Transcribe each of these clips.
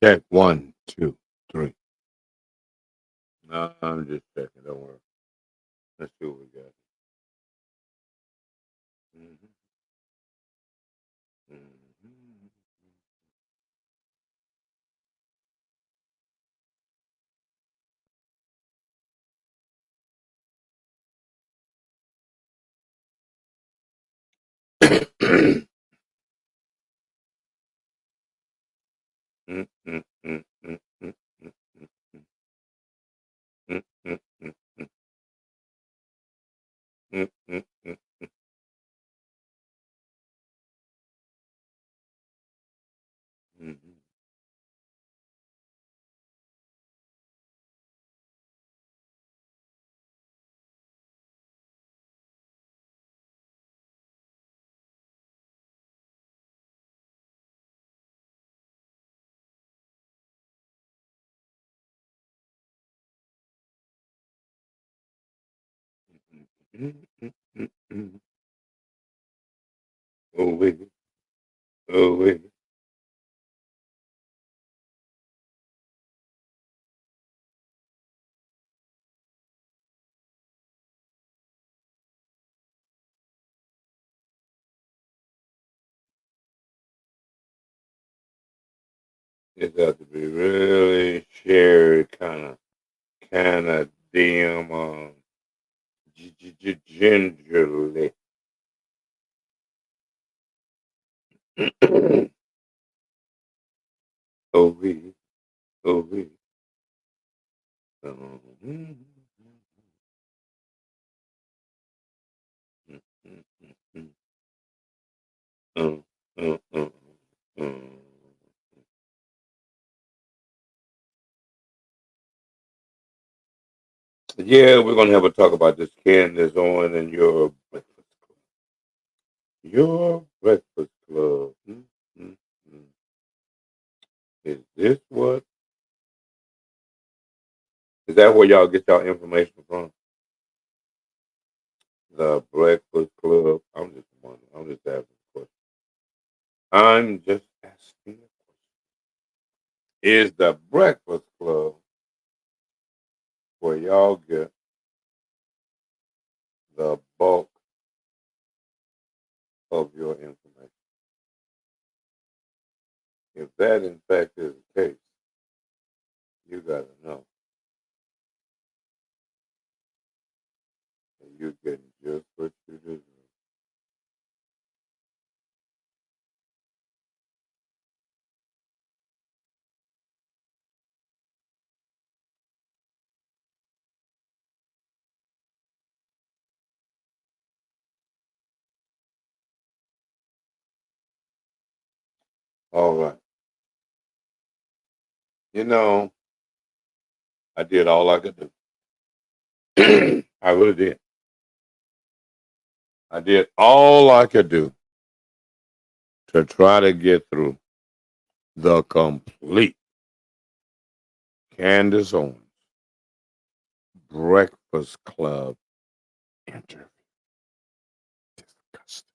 Check 1, 2, 3. No, I'm just checking. Don't worry. Let's see what we got. Mhm, mhm. Mm, mm, mm, mm, mm, mm, mm, mm, mm, mm, mm, mm, mm, mhm, mm, mm, mm, mm. Oh, wait. Oh, wait. It got to be really shared, kind of damn, gingerly. Oh, wait. Oh, wait. Mm, mm, mm, mm, mm. Uh, uh, uh, uh. Yeah, we're gonna have a talk about this Candace Owens and your breakfast club. Mm. Is this what? Is that where y'all get y'all information from? The Breakfast Club. I'm just wondering. I'm just asking a question. I'm just asking. Is the Breakfast Club where y'all get the bulk of your information? If that in fact is the case, you gotta know that you're getting just what you deserve. All right. You know, I did all I could do. I really did. I did all I could do to try to get through the complete Candace Owens Breakfast Club interview. Disgusting.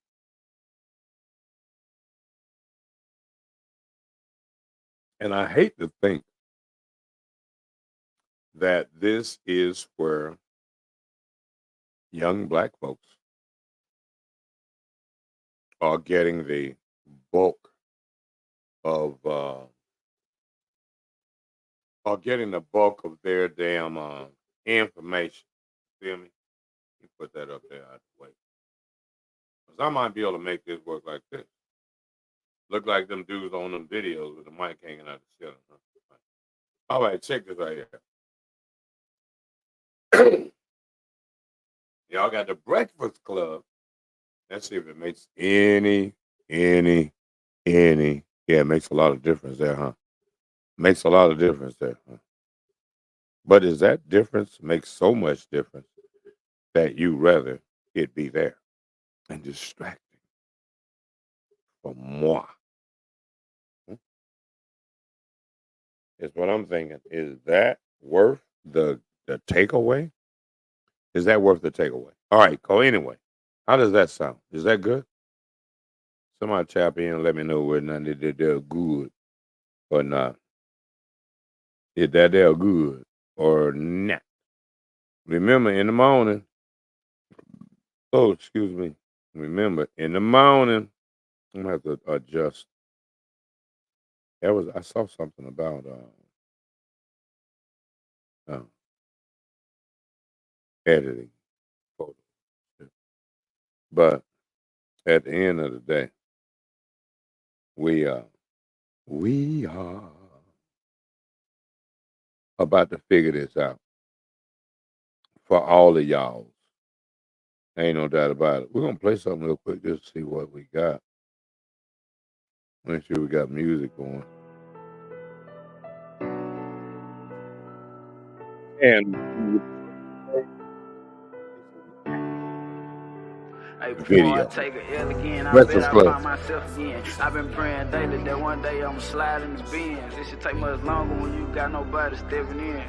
And I hate to think that this is where young black folks are getting the bulk of their damn information. Feel me? You put that up there out the way. Because I might be able to make this work like this. Look like them dudes on them videos with the mic hanging out the ceiling. Huh? All right, check this right here. Y'all got the Breakfast Club. Let's see if it makes any, any. Yeah, it makes a lot of difference there, huh? Makes a lot of difference there. Huh? But is that difference makes so much difference that you rather it be there and distracting for moi? Hmm? Is what I'm thinking. Is that worth the takeaway? Is that worth the takeaway? All right, go anyway. How does that sound? Is that good? Somebody tap in and let me know whether or not they're good or not. is that they're good or not. Remember, in the morning. Oh, excuse me. Remember, in the morning, I'm gonna have to adjust. I saw something about uh editing photos. But at the end of the day, we are about to figure this out for all of y'all. Ain't no doubt about it. We're gonna play something real quick just to see what we got. Make sure we got music going. And Hey, before video. I take a L again, I Breakfast bet I Club. find myself again. I've been praying daily that one day I'ma slide in the bins. It should take much longer when you got nobody stepping in.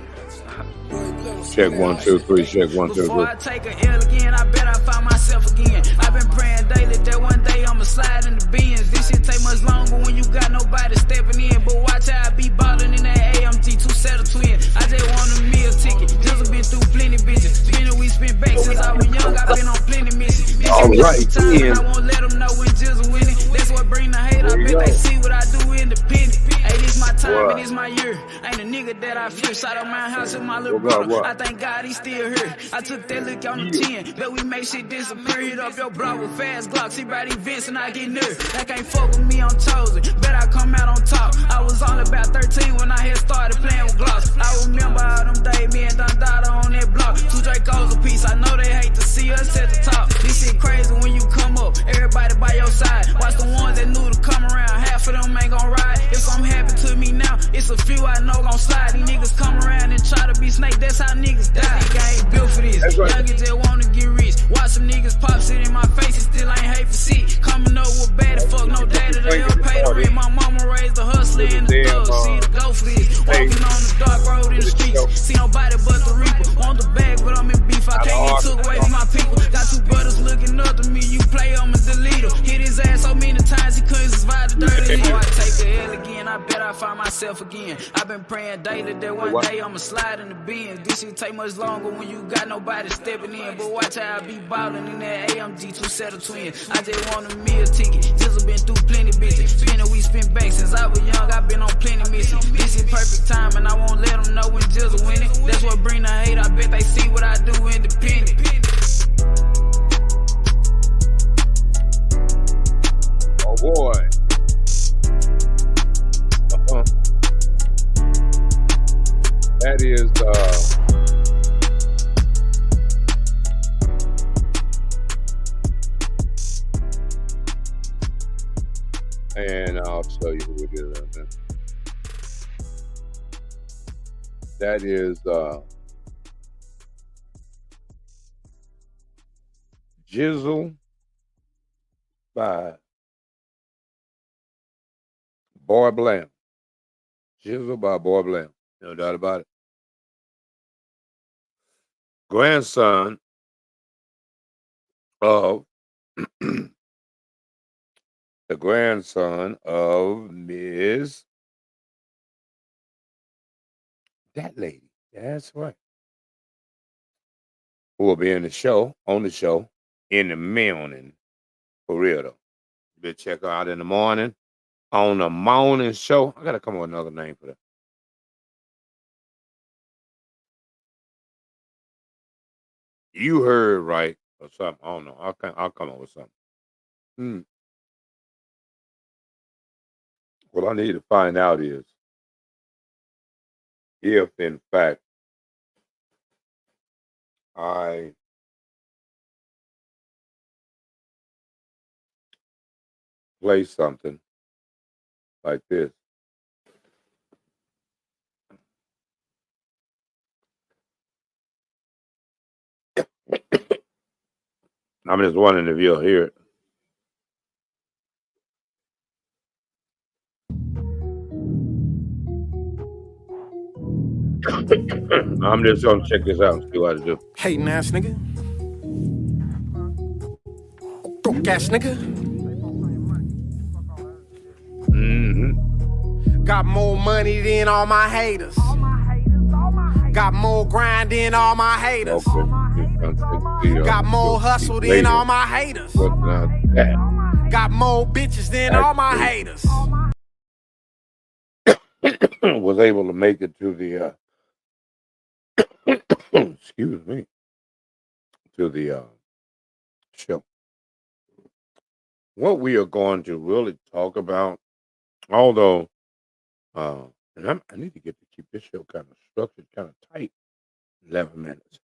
Check 1, 2, 3. Check 1, 2, 3. Before I take a L again, I bet I find myself again. I've been praying daily that one day I'ma slide in the bins. This shit take much longer when you got nobody stepping in. But watch how I be ballin' in that AMG 2-setter twin. I just want a meal ticket. Just been through plenty bitches. Spinning, we spent back since I was young. I've been on plenty missions. All right, I won't let them know when Jizzle winning. That's what bring the hate. I bet they see what I do independent. Hey, this my time and this my year. Ain't a nigga that I fear. Shot up my house with my little brother. I thank God he still here. I took that look on the 10. Bet we make shit disappear. Hit up your block with fast Glocks. He about events and I get near. That can't fuck with me, I'm chosen. Bet I come out on top. I was only about 13 when I had started playing with Glocks. I remember all them days, me and Dundada on that block. 2 Dracos a piece. I know they hate to see us at the top. This shit crazy when you come up. Everybody by your side. Watch the ones that knew to come around. Half of them ain't gon' ride. If something happen to me now, it's a few I know gon' slide. These niggas come around and try to be snake. That's how niggas die. I ain't built for this. Right. Youngins just wanna get rich. Watch some niggas pop shit in my face. It still ain't hate for shit. Coming up with bad fuck. No daddy to help pay the rent. My mama raised a hustler and the thug. See the go for this. Walking on the dark road in the streets. See nobody but the reaper. Want the bag, but I'm in beef. I can't get took away from my people. Got 2 brothers looking up to me. You play, I'ma delete him. Hit his ass so many times he couldn't survive the dirty. Before I take a L again, I bet I find myself again. I've been praying daily that one day I'ma slide in the bins. This shit take much longer when you got nobody stepping in. But watch how I be ballin' in that AMG 2-setter twin. I just want a meal ticket. Just been through plenty bitches. Spinning, we spent back since I was young. I've been on plenty missions. This is perfect time and I won't let them know when Jizzle winning. That's what bring the hate. I bet they see what I do independent. Oh boy. That is and I'll tell you who it is in a minute. That is Jizzle by Boy Blam. Jizzle by Boy Blam. No doubt about it. Grandson of the grandson of Ms. That lady. That's right. Who will be on the show in the morning. For real though. You better check her out in the morning. On the morning show. I gotta come up with another name for that. You heard right or something. I don't know. I'll come up with something. What I need to find out is if in fact I play something like this. I'm just wondering if you'll hear it. I'm just gonna check this out and see what to do. Hating ass nigga. Broke ass nigga. Mm-hmm. Got more money than all my haters. Got more grind than all my haters. Okay. Got more hustle than all my haters. What's not that? Got more bitches than all my haters. Was able to make it to the excuse me, to the show. What we are going to really talk about, although and I need to get to keep this show kind of structured, kind of tight. 11 minutes.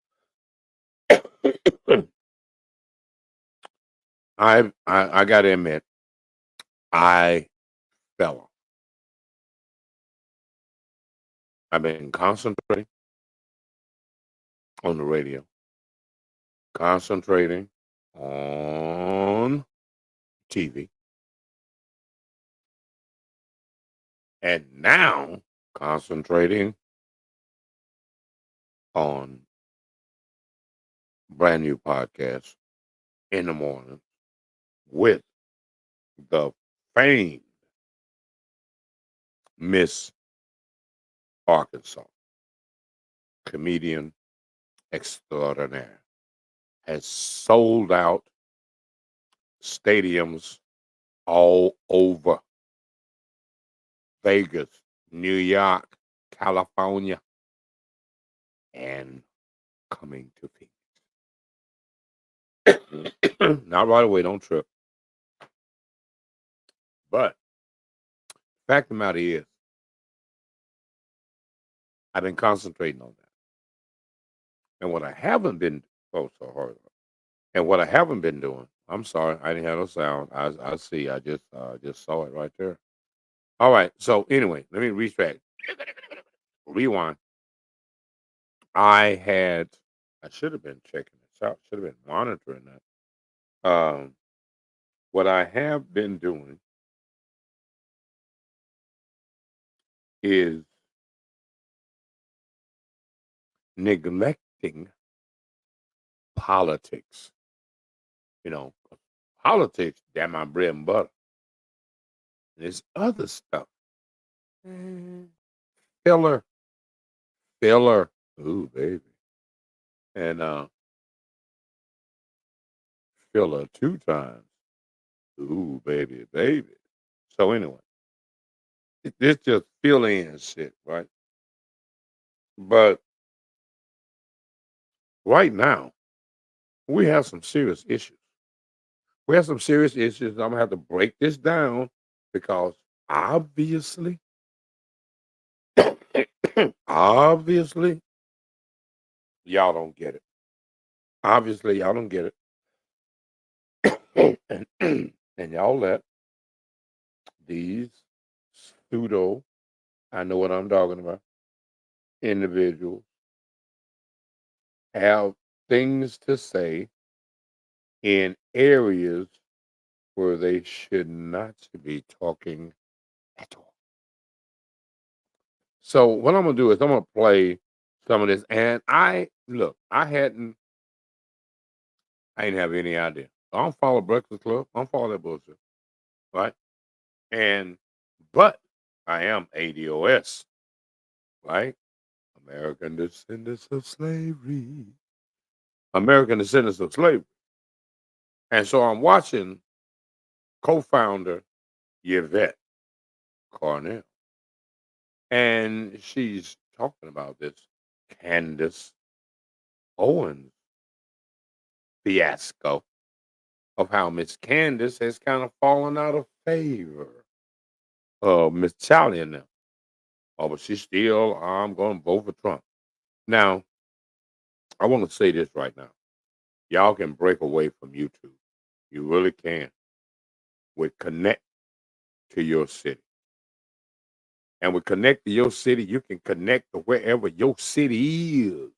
I got to admit, I fell off. I've been concentrating on the radio, concentrating on TV, and now concentrating on brand new podcast in the morning with the famed Miss Arkansas, comedian extraordinaire, has sold out stadiums all over Vegas, New York, California, and coming to Phoenix. Not right away, don't trip. But fact of the matter is, I've been concentrating on that. And what I haven't been so hard. And what I haven't been doing, I'm sorry, I didn't have no sound. I see, I just saw it right there. All right. So anyway, let me retract. Rewind. I should have been checking this out. Should have been monitoring that. What I have been doing is neglecting politics. You know, politics, that my bread and butter. There's other stuff. Filler. Ooh, baby. And filler 2 times. Ooh, baby. So anyway, this just fill in shit, right? But right now, we have some serious issues. I'm gonna have to break this down because obviously, obviously, y'all don't get it. Obviously, y'all don't get it. and y'all let these pseudo, I know what I'm talking about, individuals have things to say in areas where they should not be talking at all. So what I'm gonna do is I'm gonna play some of this, and I didn't have any idea. I don't follow Breakfast Club. I don't follow that bullshit, right? And but I am ADOS, right? American Descendants of Slavery. American Descendants of Slavery. And so I'm watching co-founder Yvette Cornell. And she's talking about this Candace Owens fiasco of how Miss Candace has kind of fallen out of favor of Miss Charlie and them. Oh, but she's still, I'm going to vote for Trump. Now, I want to say this right now. Y'all can break away from YouTube. You really can. With Connect to your city. And with Connect to your city, you can connect to wherever your city is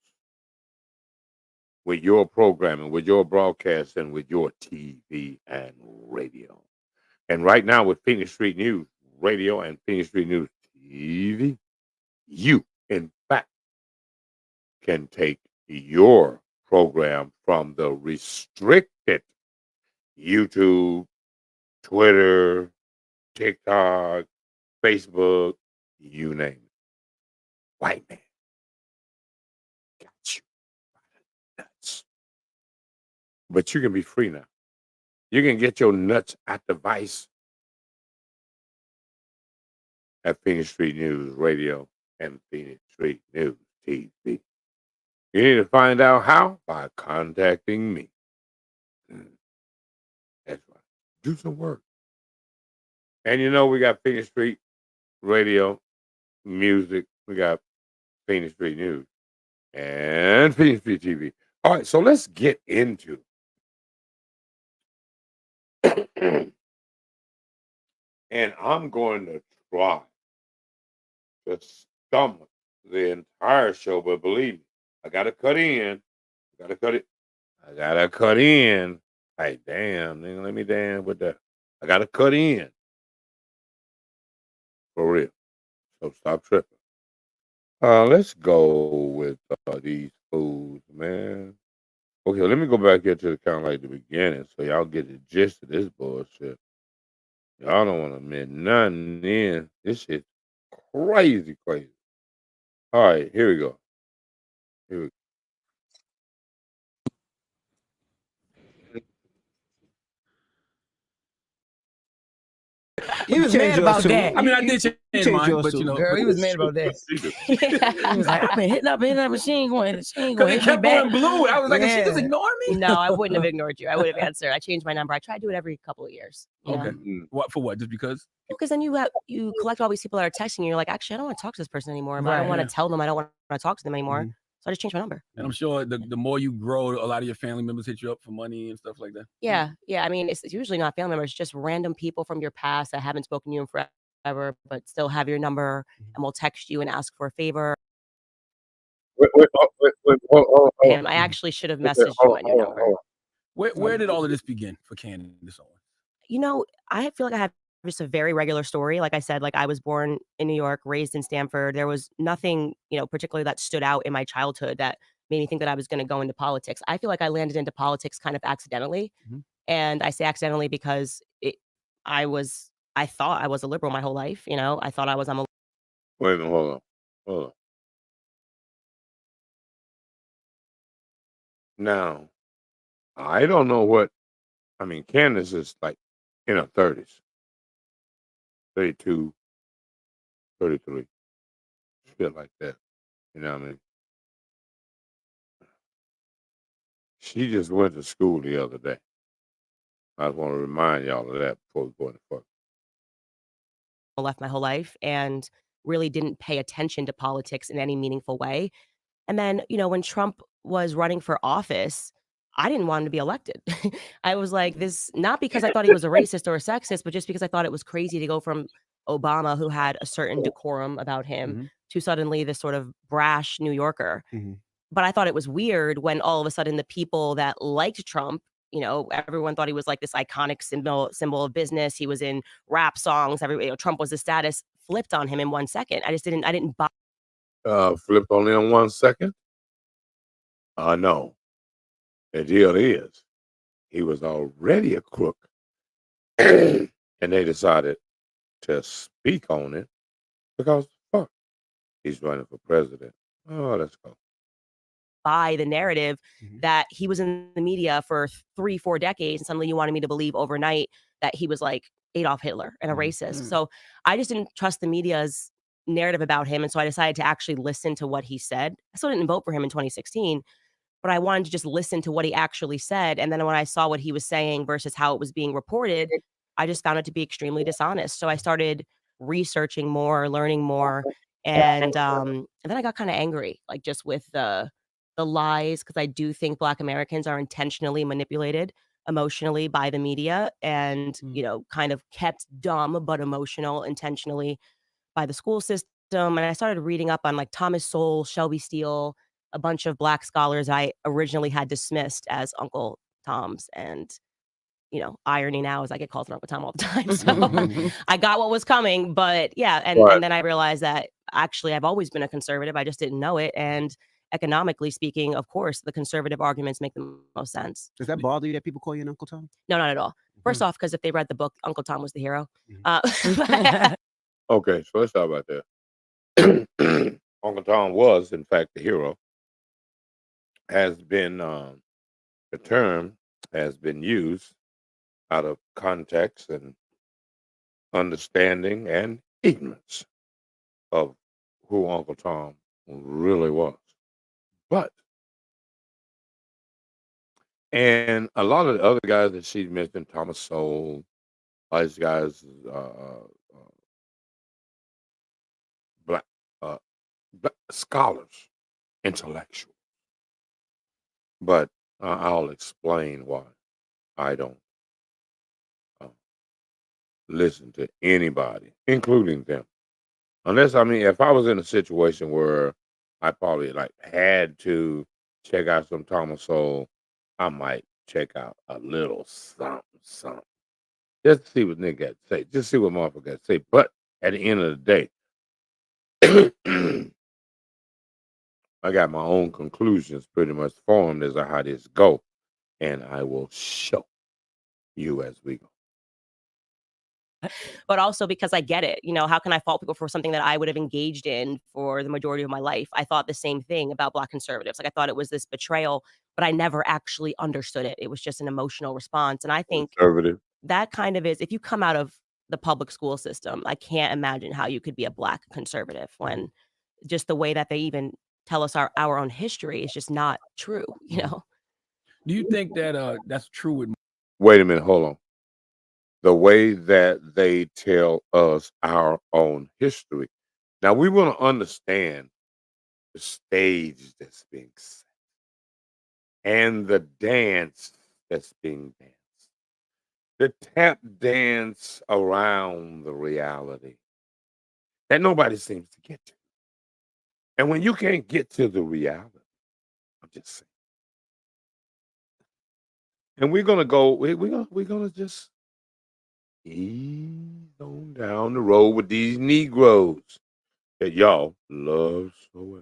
with your programming, with your broadcasting, with your TV and radio. And right now with Phoenix Street News Radio and Phoenix Street News TV, you, in fact, can take your program from the restricted YouTube, Twitter, TikTok, Facebook, you name it. White man. But you can be free now. You can get your nuts at the vice at Phoenix Street News Radio and Phoenix Street News TV. You need to find out how by contacting me. That's right. Do some work. And we got Phoenix Street Radio, music. We got Phoenix Street News and Phoenix Street TV. All right, so let's get into and I'm going to try to stomach the entire show, but believe me, I got to cut in. I got to cut in. Hey, damn, nigga, let me damn with that. I got to cut in. For real. So stop tripping. Let's go with these foods, man. Okay, let me go back here to the kind of like the beginning so y'all get the gist of this bullshit. Y'all don't want to admit nothing in. This shit's crazy. All right, here we go. He was mad about that. I mean, I did change mine, but girl, he was mad about that. He was like, I've been hitting up, and she ain't going to hit me kept back. going blue. I was like, she just ignore me? No, I wouldn't have ignored you. I would have answered. I changed my number. I try to do it every couple of years. Okay. What for? What? Just because? Because then you collect all these people that are texting you. You're like, actually, I don't want to talk to this person anymore. But I don't want to tell them I don't want to talk to them anymore. So I just changed my number. And I'm sure the more you grow, a lot of your family members hit you up for money and stuff like that. Yeah. I mean, it's usually not family members, just random people from your past that haven't spoken to you in forever, but still have your number and will text you and ask for a favor. And I actually should have messaged you on your number. Where did all of this begin for Candace Owens? I feel like I have just a very regular story. Like I said, like I was born in New York, raised in Stanford. There was nothing, particularly that stood out in my childhood that made me think that I was going to go into politics. I feel like I landed into politics kind of accidentally. And I say accidentally because I thought I was a liberal my whole life. I thought I'm a. Wait a minute, hold on. Now, I don't know Candace is like in her 30s. 32, 33. Shit like that. You know what I mean? She just went to school the other day. I just want to remind y'all of that before we go into fuck. Left my whole life and really didn't pay attention to politics in any meaningful way. And then, when Trump was running for office, I didn't want him to be elected. I was like, this, not because I thought he was a racist or a sexist, but just because I thought it was crazy to go from Obama, who had a certain decorum about him, to suddenly this sort of brash New Yorker. But I thought it was weird when all of a sudden the people that liked Trump, everyone thought he was like this iconic symbol of business. He was in rap songs. Trump was the status, flipped on him in 1 second. I didn't buy. Flipped only in 1 second? No. The deal is, he was already a crook, and they decided to speak on it because, fuck, he's running for president. Oh, let's go. By the narrative that he was in the media for 3-4 decades, and suddenly you wanted me to believe overnight that he was like Adolf Hitler and a racist. So I just didn't trust the media's narrative about him, and so I decided to actually listen to what he said. I still didn't vote for him in 2016. But I wanted to just listen to what he actually said. And then when I saw what he was saying versus how it was being reported, I just found it to be extremely dishonest. So I started researching more, learning more. And then I got kind of angry, like just with the lies, because I do think Black Americans are intentionally manipulated emotionally by the media and, kind of kept dumb but emotional intentionally by the school system. And I started reading up on like Thomas Sowell, Shelby Steele, a bunch of Black scholars I originally had dismissed as Uncle Toms. And, irony now is I get called an Uncle Tom all the time. So I got what was coming. But yeah, and then I realized that actually I've always been a conservative. I just didn't know it. And economically speaking, of course, the conservative arguments make the most sense. Does that bother you that people call you an Uncle Tom? No, not at all. First off, because if they read the book, Uncle Tom was the hero. Okay, so let's talk about that. Uncle Tom was, in fact, the hero. Has been the term has been used out of context and understanding and ignorance of who Uncle Tom really was. But and a lot of the other guys that she mentioned, Thomas Sowell, all these guys, black, uh, black scholars, intellectual. But I'll explain why I don't uh, listen to anybody, including them. Unless, I mean, if I was in a situation where I probably like had to check out some Thomas Sowell, I might check out a little something. Just to see what nigga got to say. Just see what motherfucker got to say. But at the end of the day, I got my own conclusions pretty much formed as to how this go. And I will show you as we go. But also because I get it. How can I fault people for something that I would have engaged in for the majority of my life? I thought the same thing about Black conservatives. Like, I thought it was this betrayal, but I never actually understood it. It was just an emotional response. And I think Conservative. that kind of is, if you come out of the public school system, I can't imagine how you could be a Black conservative when just the way that they even tell us our own history is just not true, Do you think that that's true with? Wait a minute, hold on. The way that they tell us our own history. Now we want to understand the stage that's being set and the dance that's being danced. The tap dance around the reality that nobody seems to get to. And when you can't get to the reality, I'm just saying. And we're gonna go, we're gonna just ease on down the road with these Negroes that y'all love so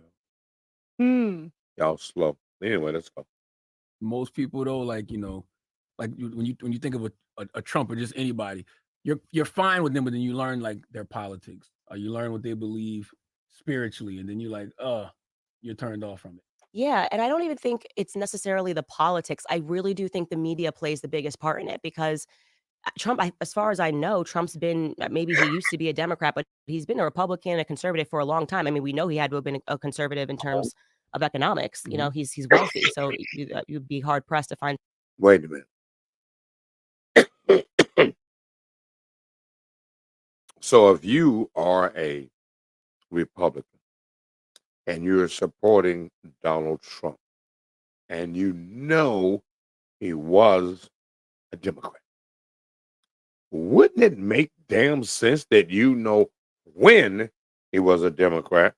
well. Y'all slow. Anyway, let's go. Most people though, like when you think of a Trump or just anybody, you're fine with them, but then you learn like their politics, or you learn what they believe spiritually, and then you're like, you're turned off from it. Yeah, and I don't even think it's necessarily the politics. I really do think the media plays the biggest part in it because Trump, as far as I know, Trump's been maybe he used to be a Democrat, but he's been a Republican, a conservative for a long time. I mean, we know he had to have been a conservative in terms of economics. He's wealthy, so you'd be hard pressed to find. Wait a minute. So if you are a Republican and you're supporting Donald Trump and you know he was a Democrat, wouldn't it make damn sense that you know when he was a Democrat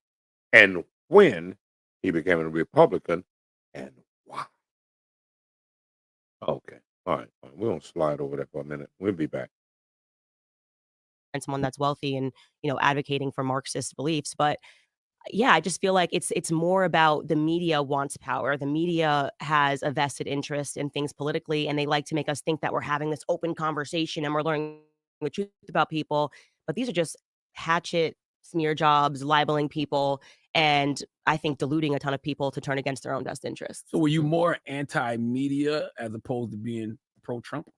and when he became a Republican and why? Okay. All right. We're going to slide over there for a minute. We'll be back. And someone that's wealthy and advocating for Marxist beliefs, but yeah, I just feel like it's more about the media wants power. The media has a vested interest in things politically, and they like to make us think that we're having this open conversation and we're learning the truth about people. But these are just hatchet smear jobs, libeling people, and I think deluding a ton of people to turn against their own best interests. So were you more anti-media as opposed to being pro-Trump?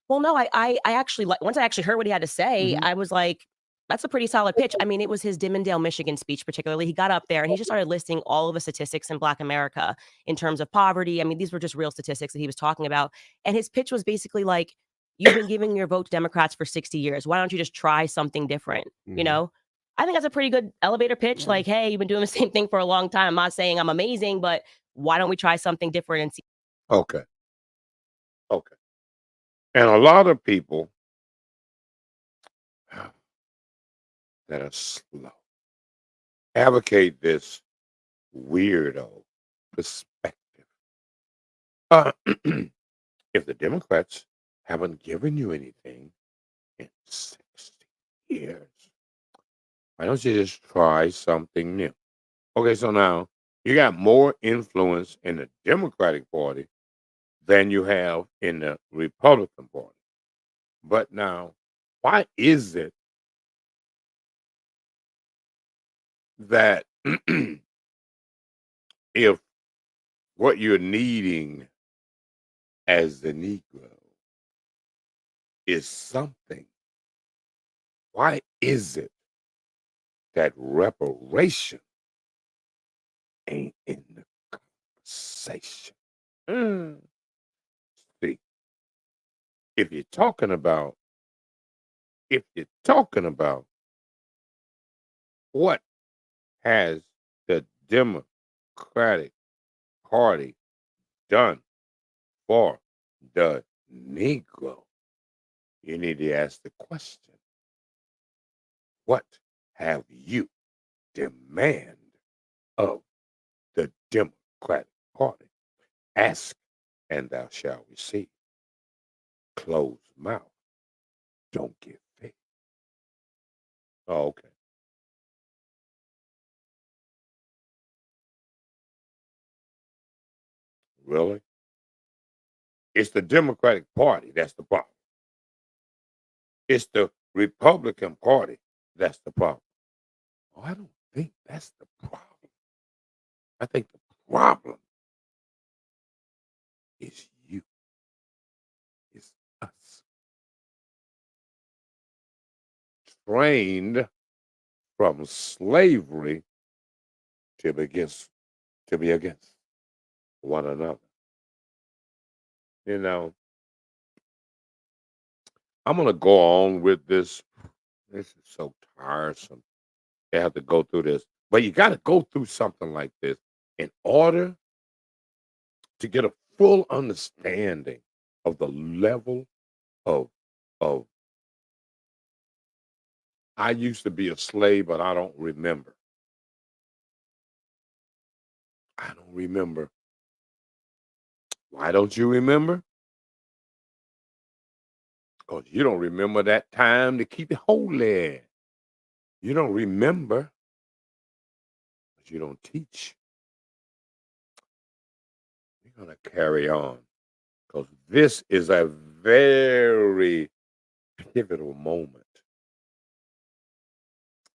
Well, no, I actually once I actually heard what he had to say, I was like, that's a pretty solid pitch. I mean, it was his Dimondale, Michigan speech, particularly. He got up there and he just started listing all of the statistics in Black America in terms of poverty. I mean, these were just real statistics that he was talking about. And his pitch was basically like, you've been giving your vote to Democrats for 60 years. Why don't you just try something different? I think that's a pretty good elevator pitch. Like, hey, you've been doing the same thing for a long time. I'm not saying I'm amazing, but why don't we try something different and see? Okay. And a lot of people that are slow advocate this weirdo perspective. If the Democrats haven't given you anything in 60 years, why don't you just try something new? Okay, so now you got more influence in the Democratic Party than you have in the Republican Party. But now, why is it that if what you're needing as the Negro is something. Why is it that reparation ain't in the conversation? See, if you're talking about what has the Democratic Party done for the Negro, you need to ask the question, what have you demand of the Democratic Party? Ask and thou shalt receive. Closed mouth don't get fed. Oh, okay. Really? It's the Democratic Party that's the problem. It's the Republican Party that's the problem. Oh, I don't think that's the problem. I think the problem is you. It's us. Trained from slavery to be against one another. You know, I'm gonna go on with this. This is so tiresome. You have to go through this. But you got to go through something like this in order to get a full understanding of the level of of I used to be a slave, but I don't remember. I don't remember. Why don't you remember? Because you don't remember that time to keep it holy. You don't remember because you don't teach. We're going to carry on because this is a very pivotal moment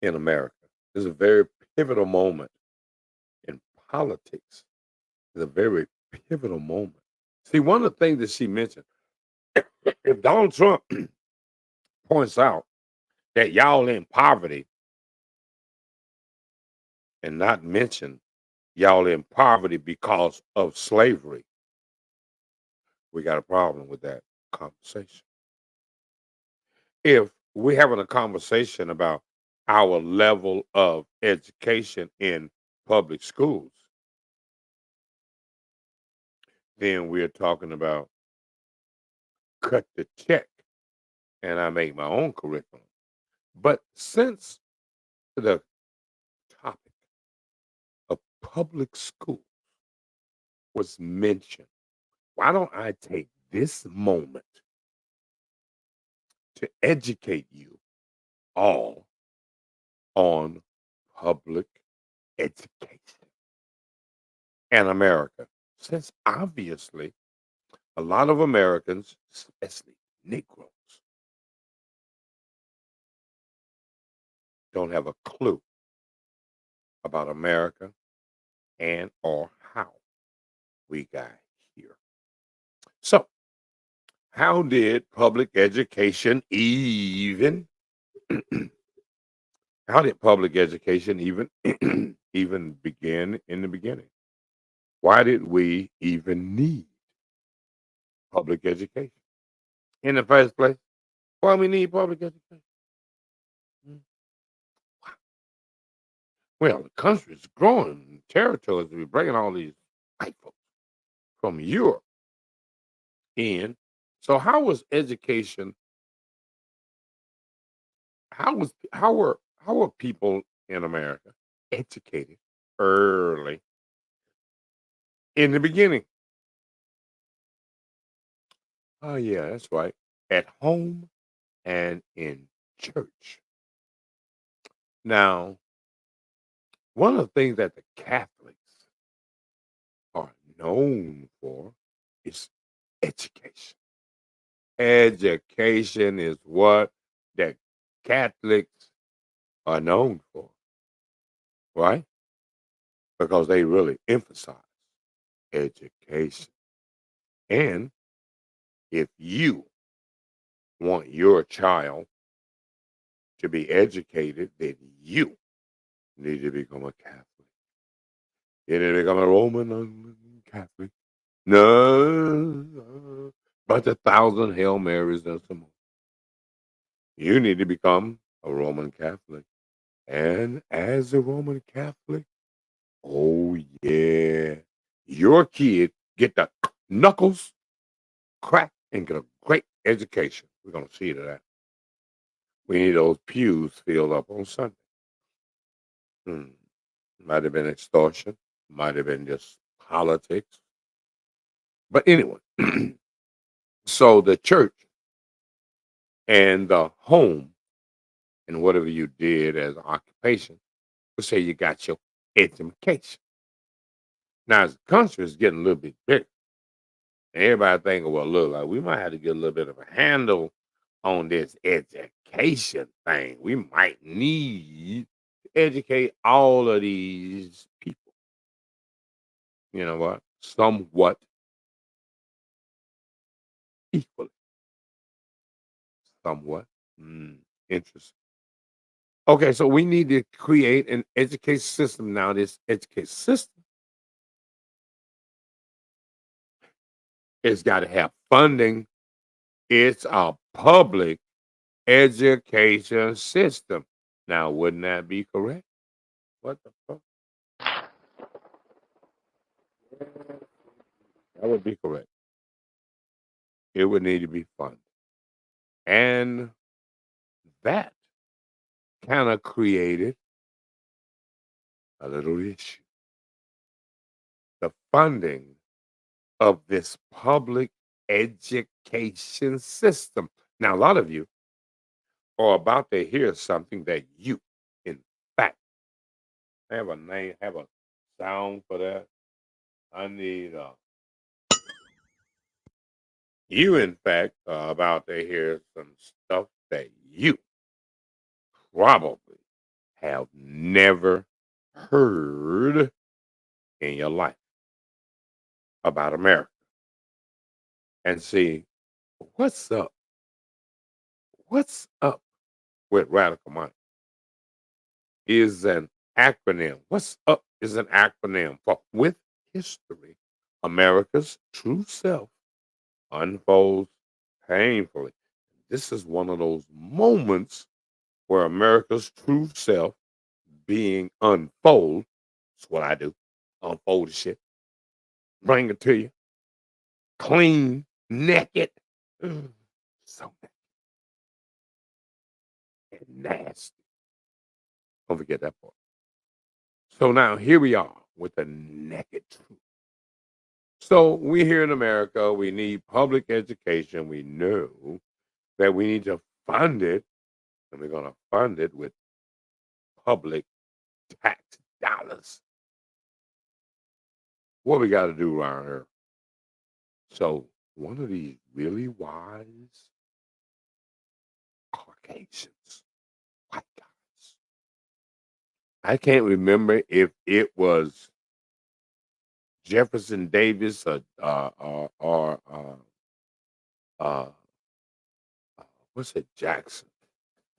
in America. This is a very pivotal moment in politics. It's a very pivotal moment. See, one of the things that she mentioned, if Donald Trump points out that y'all in poverty and not mention y'all in poverty because of slavery, we got a problem with that conversation. If we're having a conversation about our level of education in public schools, then we're talking about cut the check and I make my own curriculum. But since the topic of public school was mentioned, why don't I take this moment to educate you all on public education in America? Since obviously a lot of Americans, especially Negroes, don't have a clue about America and or how we got here. So, how did public education even how did public education even even begin in the beginning? Why did we even need public education in the first place? Why we need public education? Mm. Well, the country's growing territories. We're bringing all these white folks from Europe in. So how was education? How were people in America educated early in the beginning? Oh yeah, that's right. At home and in church. Now, one of the things that the Catholics are known for is education. Education is what the Catholics are known for, right? Because they really emphasize education. And if you want your child to be educated, then you need to become a Catholic. You need to become a Roman Catholic. No, but 1,000 Hail Marys and some more. You need to become a Roman Catholic. And as a Roman Catholic, oh yeah, your kid get the knuckles cracked and get a great education. We're going to see to that. We need those pews filled up on Sunday. Might have been extortion, might have been just politics. But anyway, so the church and the home and whatever you did as an occupation, we'll say you got your education. Now, as the country is getting a little bit bigger, and everybody thinking, well, look, like we might have to get a little bit of a handle on this education thing. We might need to educate all of these people. You know what? Somewhat equally. Somewhat. Interesting. Okay, so we need to create an education system now. This education system, it's got to have funding. It's a public education system. Now, wouldn't that be correct? What the fuck? That would be correct. It would need to be funded. And that kind of created a little issue. The funding of this public education system. Now, a lot of you are about to hear something that you, in fact, have a name, have a sound for that. I need you, in fact, are about to hear some stuff that you probably have never heard in your life about America. And see, what's up? What's up with radical mind is an acronym. What's up is an acronym for with history, America's true self unfolds painfully. This is one of those moments where America's true self being unfold. That's what I do. Unfold the shit. Bring it to you. Clean, naked. So naked. And nasty. Don't forget that part. So now here we are with the naked truth. So we here in America, we need public education. We know that we need to fund it, and we're going to fund it with public tax dollars. What we got to do around here? So one of these really wise Caucasians, white guys, I can't remember if it was Jefferson Davis or what's it, Jackson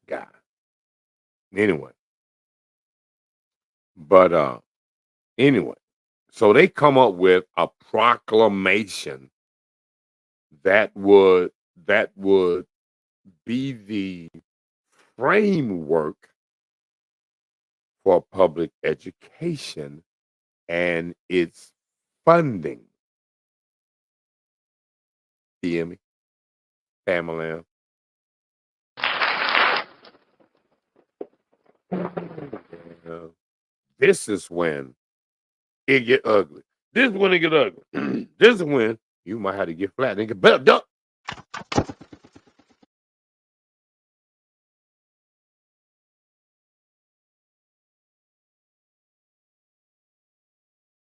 guy. Anyway, but anyway, so they come up with a proclamation that would be the framework for public education and its funding. Hear me, family? This is when it get ugly. This is when it get ugly. This is when you might have to get flat and get better up.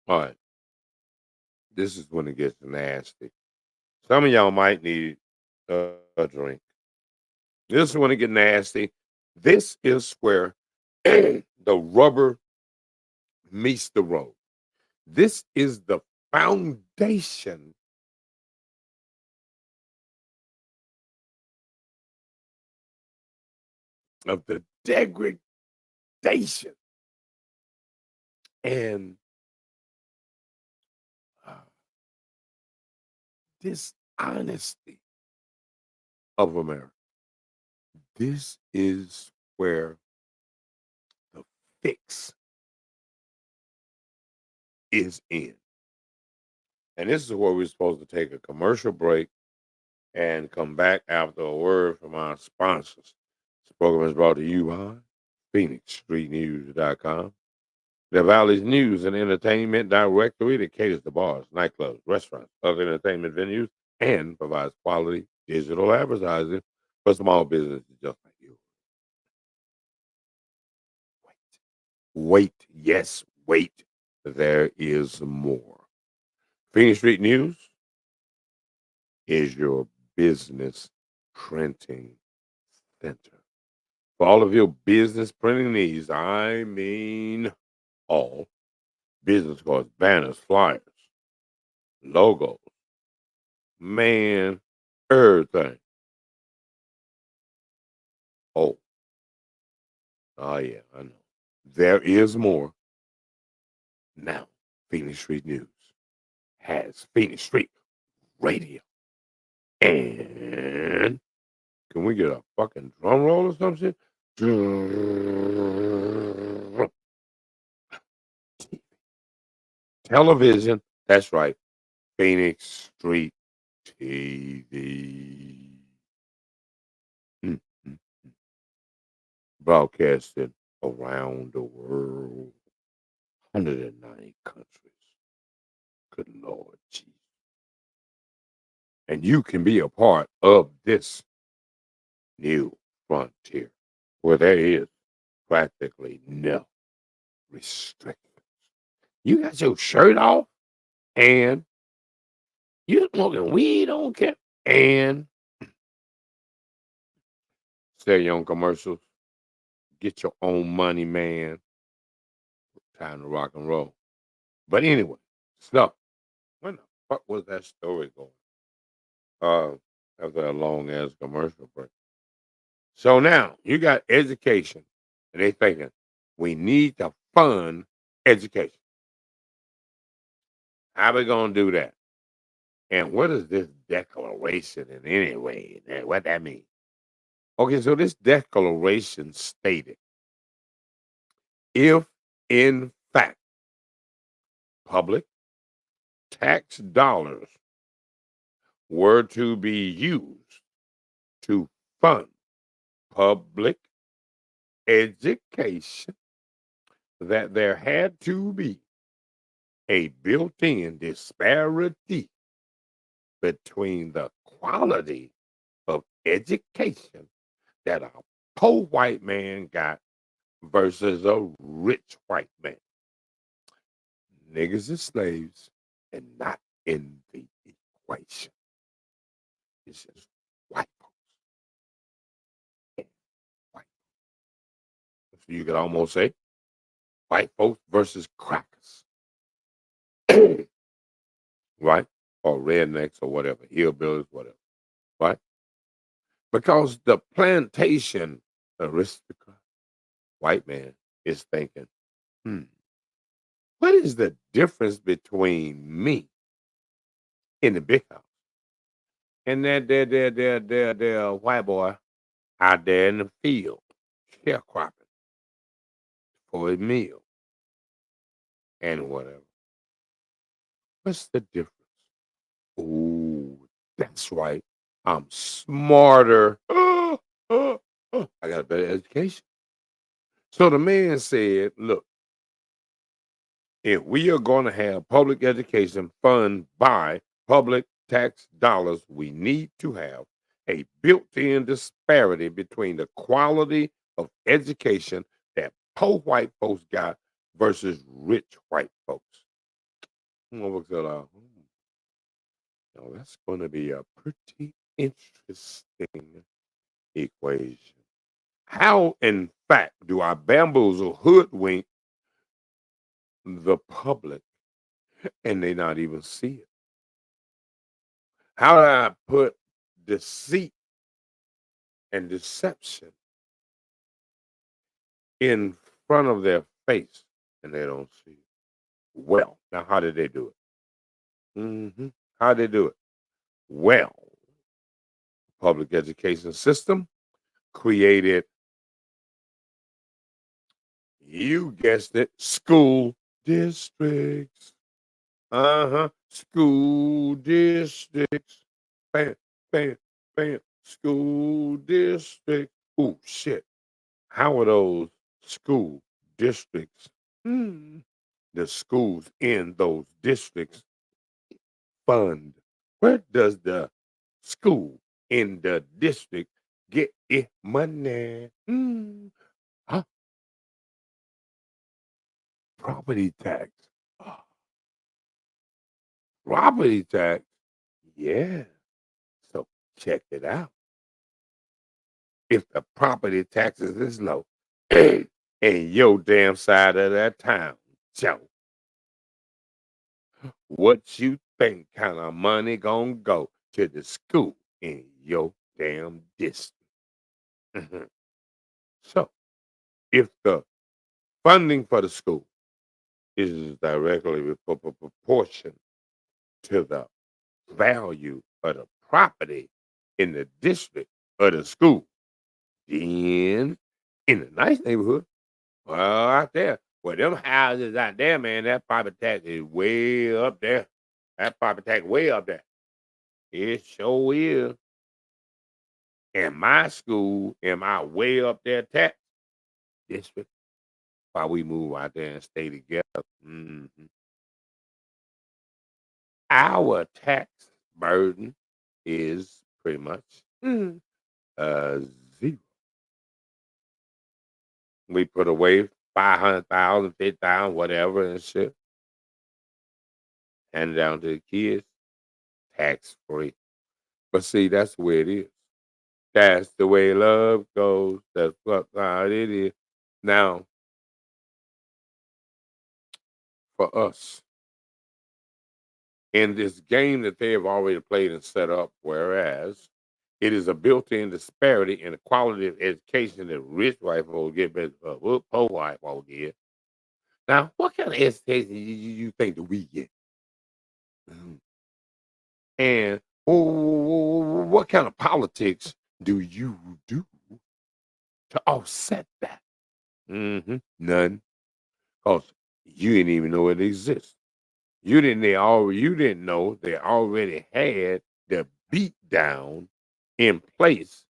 All right. This is when it gets nasty. Some of y'all might need a drink. This is when it get nasty. This is where the rubber meets the road. This is the foundation of the degradation and dishonesty of America. This is where the fix is in. And this is where we're supposed to take a commercial break and come back after a word from our sponsors. This program is brought to you by PhoenixStreetNews.com, the Valley's news and entertainment directory that caters to bars, nightclubs, restaurants, other entertainment venues, and provides quality digital advertising for small businesses just like you. Wait, yes, wait. There is more. Phoenix Street News is your business printing center. For all of your business printing needs, I mean all business cards, banners, flyers, logos, man, everything. Oh, yeah, I know. There is more. Now, Phoenix Street News has Phoenix Street Radio. And can we get a fucking drum roll or some shit? Television. That's right. Phoenix Street TV. Mm, mm, mm. Broadcasting around the world. 190 countries. Good Lord Jesus. And you can be a part of this new frontier where there is practically no restrictions. You got your shirt off and you smoking weed on camera and sell your own commercials. Get your own money, man. Time to rock and roll. But anyway, so when the fuck was that story going? After a long ass commercial break. So now you got education, and they thinking we need to fund education. How we gonna do that? And what is this declaration in any way? What that mean? Okay, so this declaration stated, if in fact public tax dollars were to be used to fund public education, that there had to be a built-in disparity between the quality of education that a poor white man got versus a rich white man. Niggas are slaves and not in the equation. It's just white folks. And white folks. So you could almost say white folks versus crackers. Right? Or rednecks or whatever, hillbillies, whatever. Right? Because the plantation aristocrat, white man, is thinking, what is the difference between me in the big house and that white boy out there in the field sharecropping for his meal and whatever? What's the difference? Oh, that's right. I'm smarter. I got a better education. So the man said, look, if we are going to have public education funded by public tax dollars, we need to have a built-in disparity between the quality of education that poor white folks got versus rich white folks. Now, that's going to be a pretty interesting equation. How, in fact, do I bamboozle, hoodwink the public and they not even see it? How do I put deceit and deception in front of their face and they don't see it. Well, now how did they do it? How did they do it? Well, public education system created, you guessed it, school districts. School districts. Bam, bam, bam. School districts. Oh, shit. How are those school districts? The schools in those districts fund. Where does the school in the district get its money? Huh? Property tax. Ah, property tax. Yeah. So check it out. If the property taxes is low in your damn side of that town, Joe, what you think kind of money gonna go to the school in your damn district? Mhm. So if the funding for the school is directly proportion to the value of the property in the district of the school, then in a nice neighborhood, well, out there, well, them houses out there, man, that property tax is way up there. That property tax way up there. It sure is. In my school, in my way up there tax district, while we move out there and stay together, our tax burden is pretty much uh, zero. We put away 500,000, 50,000, whatever and shit, hand it down to the kids, tax free. But see, that's the way it is. That's the way love goes. That's what how it is. Now, for us, in this game that they have already played and set up, whereas it is a built-in disparity in the quality of education that rich white folks get, but poor white folks get. Now, what kind of education you think that we get? Mhm. And what kind of politics do you do to offset that? None, because you didn't even know it exists. You didn't know they already had the beat down in place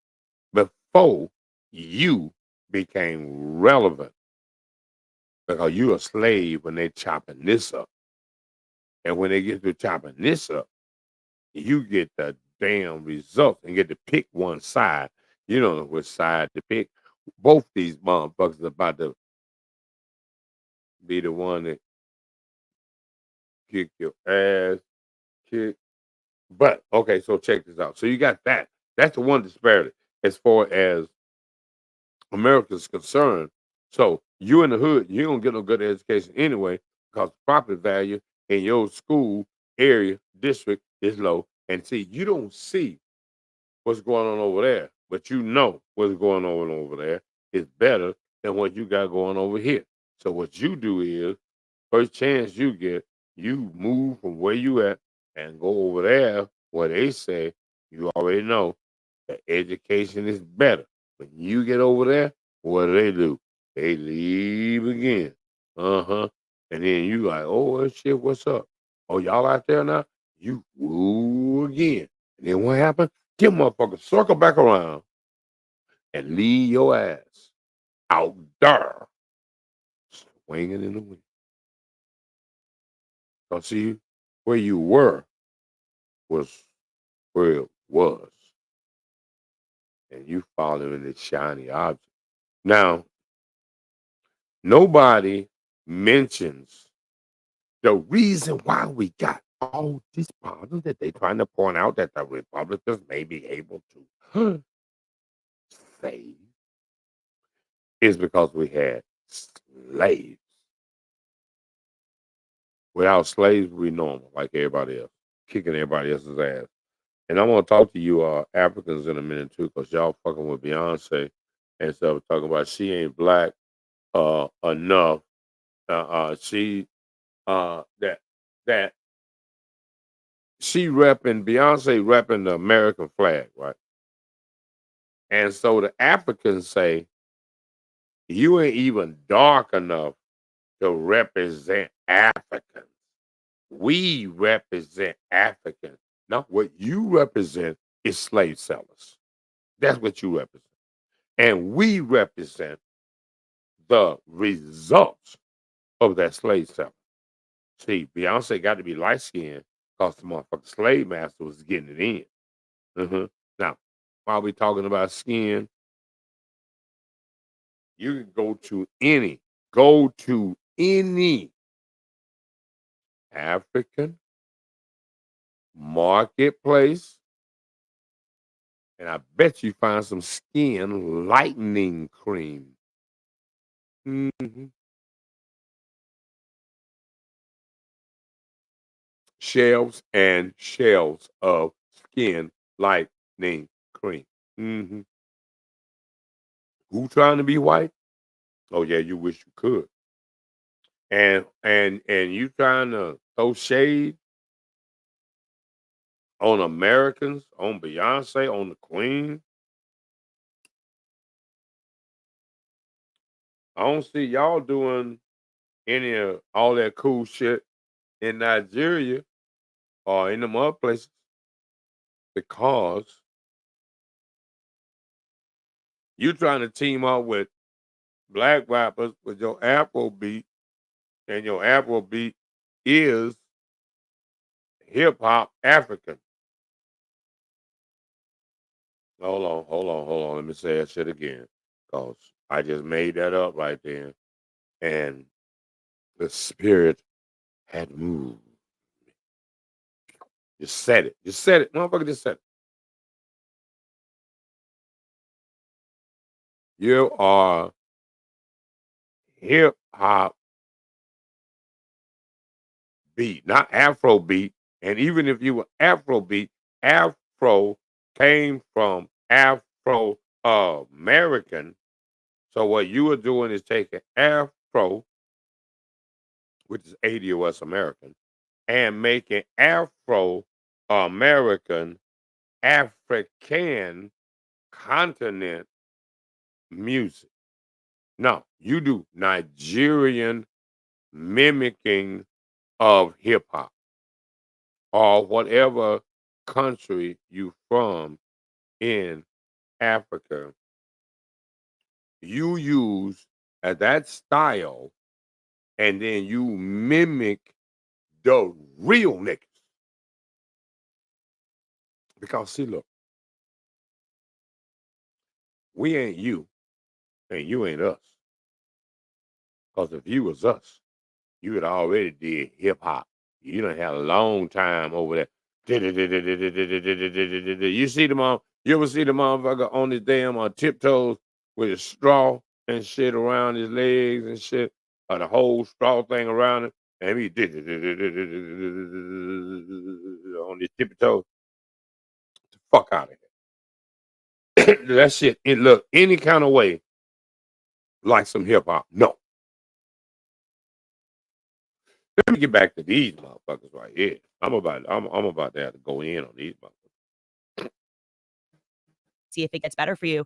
before you became relevant. Because you a slave when they chopping this up. And when they get to chopping this up, you get the damn results and get to pick one side. You don't know which side to pick. Both these motherfuckers about to be the one that kick your ass, kick. But okay, so check this out. So you got that. That's the one disparity as far as America's concerned. So you in the hood, you don't get no good education anyway because property value in your school area district is low. And see, you don't see what's going on over there, but you know what's going on over there is better than what you got going over here. So what you do is, first chance you get, you move from where you at and go over there where they say you already know the education is better. When you get over there, what do? They leave again. And then you like, oh shit, what's up? Oh, y'all out there now? You woo again. And then what happened? Get motherfucker circle back around and leave your ass out there swinging in the wind. So see, where you were was where it was. And you following this shiny object. Now, nobody mentions the reason why we got all these problems that they're trying to point out that the Republicans may be able to save is because we had slaves. Without slaves, we normal like everybody else, kicking everybody else's ass. And I want to talk to you Africans in a minute too, because y'all fucking with Beyonce and stuff, talking about she ain't black enough. She that she repping Beyonce repping the American flag, right? And so the Africans say you ain't even dark enough to represent Africans. We represent Africans. Now, what you represent is slave sellers. That's what you represent. And we represent the results of that slave seller. See, Beyonce got to be light skinned because the motherfucking slave master was getting it in. Now, while we talking about skin, you can go to any African marketplace, and I bet you find some skin lightening cream. Shelves and shelves of skin lightening cream. Who trying to be white? Oh yeah, you wish you could. And you trying to throw shade on Americans, on Beyonce, on the Queen. I don't see y'all doing any of all that cool shit in Nigeria or in them other places because you trying to team up with black rappers with your Afro beat, and your Afro beat is hip hop African. Hold on. Let me say that shit again. Because I just made that up right then. And the spirit had moved. Just said it. Just said it. Motherfucker just said it. You are hip hop beat, not Afro beat. And even if you were Afro beat, Afro came from Afro American. So what you are doing is taking Afro, which is 80 US American, and making Afro American African continent music. No, you do Nigerian mimicking of hip hop or whatever country you from in Africa. You use that style and then you mimic the real niggas. Because see, look, we ain't you and you ain't us. Because if you was us, you had already did hip hop. You done had a long time over there. You see the mom, you ever see the motherfucker on his damn tiptoes with his straw and shit around his legs and shit, or the whole straw thing around him, and he on his tiptoes. The fuck out of here. That shit, it look any kind of way like some hip hop. No. Let me get back to these motherfuckers right here. I'm about to have to go in on these motherfuckers. See if it gets better for you.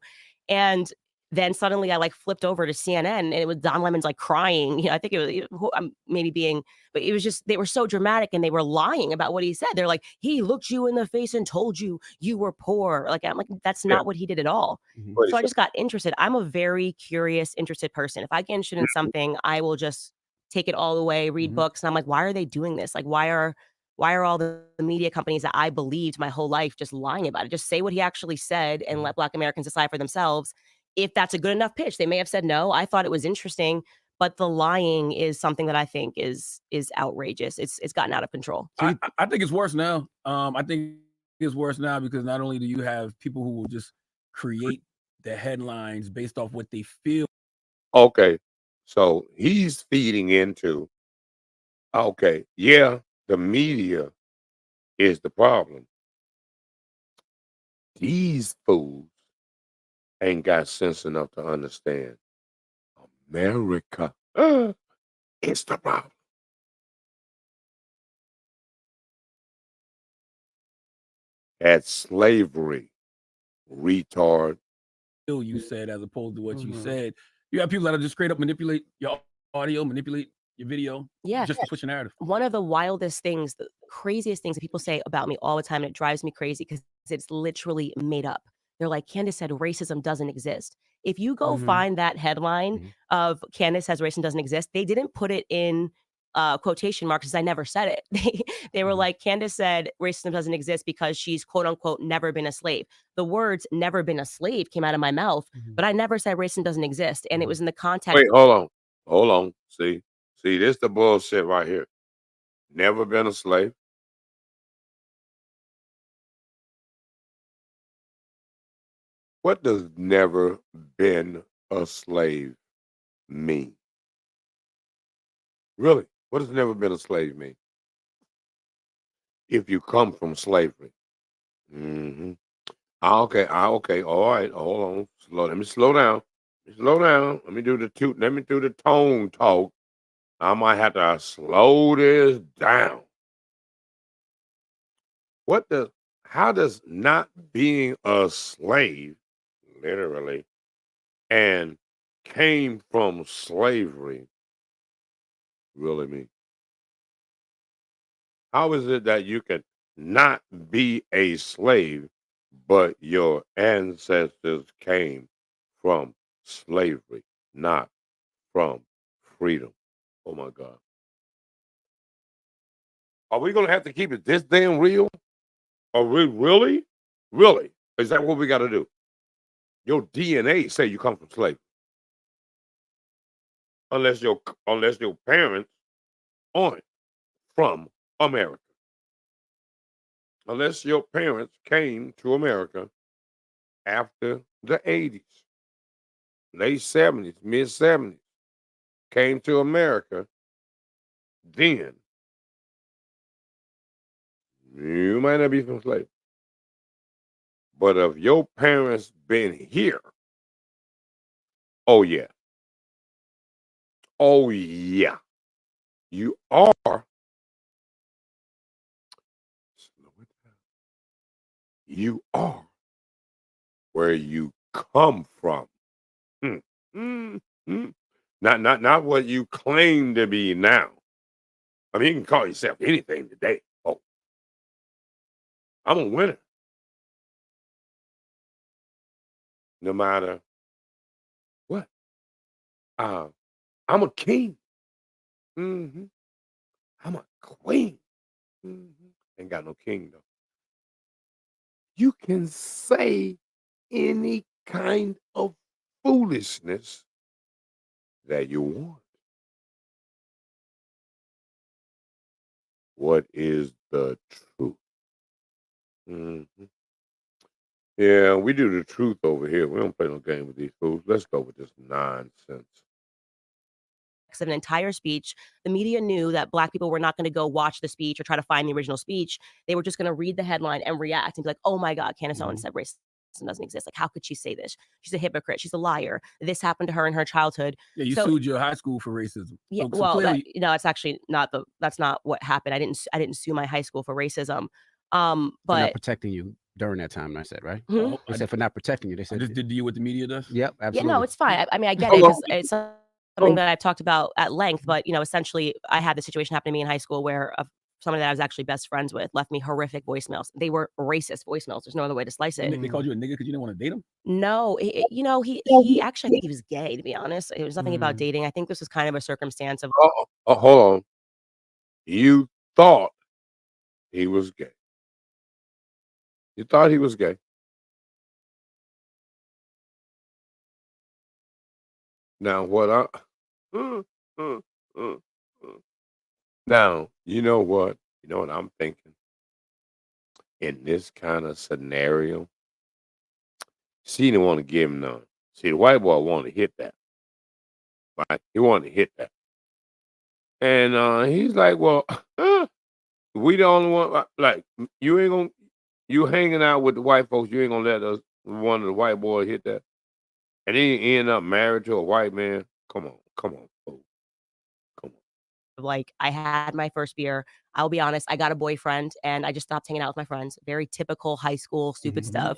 And then suddenly I like flipped over to CNN and it was Don Lemon's like crying. You know, I think it was I'm maybe being, but it was just they were so dramatic and they were lying about what he said. They're like, he looked you in the face and told you you were poor. Like I'm like, that's not what he did at all. So I just got interested. I'm a very curious, interested person. If I get interested in something, I will just take it all the way, read books, and I'm like, why are they doing this? Like, why are all the media companies that I believed my whole life just lying about it? Just say what he actually said and let Black Americans decide for themselves if that's a good enough pitch. They may have said no. I thought it was interesting, but the lying is something that I think is outrageous. It's gotten out of control. I think it's worse now. I think it's worse now because not only do you have people who will just create the headlines based off what they feel. Okay, so he's feeding into. Okay, yeah, the media is the problem. These fools ain't got sense enough to understand America is the problem. At slavery, retard. You said as opposed to what you Mhm. said. You have people that are just straight up manipulate your audio, manipulate your video, Yeah. just to push a narrative. One of the wildest things, the craziest things that people say about me all the time, and it drives me crazy because it's literally made up. They're like, Candace said racism doesn't exist. If you go Mhm. find that headline Mhm. of Candace says racism doesn't exist, they didn't put it in quotation marks because I never said it. They were Mhm. like, Candace said racism doesn't exist because she's quote unquote never been a slave. The words never been a slave came out of my mouth, Mhm. but I never said racism doesn't exist. And it was in the context. Wait, hold on. See, this the bullshit right here. Never been a slave. What does never been a slave mean? Really? What does never been a slave mean? If you come from slavery. Mm-hmm. Okay. All right. Hold on. Let me slow down. Let me do the tone talk. I might have to slow this down. How does not being a slave, literally, and came from slavery really mean? How is it that you can not be a slave, but your ancestors came from slavery, not from freedom? Oh my God. Are we going to have to keep it this damn real? Are we really? Really? Is that what we got to do? Your DNA say you come from slavery. Unless your parents aren't from America. Unless your parents came to America after the 80s, late 70s, mid 70s, came to America, then you might not be from slavery. But if your parents been here, oh yeah. Oh yeah. You are slow it down. You are where you come from. Mm, mm. Not what you claim to be now. I mean, you can call yourself anything today. Oh, I'm a winner. No matter what. Uh, I'm a king. Hmm. I'm a queen. Hmm. Ain't got no king though. You can say any kind of foolishness that you want. What is the truth? Hmm. Yeah, we do the truth over here. We don't play no game with these fools. Let's go with this nonsense. Of an entire speech. The media knew that Black people were not going to go watch the speech or try to find the original speech. They were just going to read the headline and react and be like, oh my God, Candace Owens said racism doesn't exist. Like, how could she say this? She's a hypocrite. She's a liar. This happened to her in her childhood. Yeah, you sued your high school for racism. Yeah, So well, clearly, it's actually that's not what happened. I didn't sue my high school for racism. For not But protecting you during that time, I said, right? Hmm? They said for not protecting you. They I said, just did you what the media does. yep, yeah, absolutely. no, it's fine. I mean, I get Hold it on. because it's something that I've talked about at length. But essentially, I had the situation happen to me in high school where somebody that I was actually best friends with left me horrific voicemails. They were racist voicemails. There's no other way to slice it. They called you a nigga because you didn't want to date him. No, he actually, I think he was gay, to be honest. It was nothing about Mhm. dating. I think this was kind of a circumstance of Hold on. You thought he was gay. You thought he was gay. Now what I uh, uh, uh, uh. Now, you know what? You know what I'm thinking? In this kind of scenario, she didn't want to give him none. See, the white boy wanted to hit that. Right? He wanted to hit that. And he's like, well, we the only one like you ain't gonna you hanging out with the white folks, you ain't gonna let us one of the white boys hit that. And then he end up married to a white man. Come Come on. Fool. Come on. Like, I had my first beer. I'll be honest, I got a boyfriend and I just stopped hanging out with my friends. Very typical high school stupid stuff.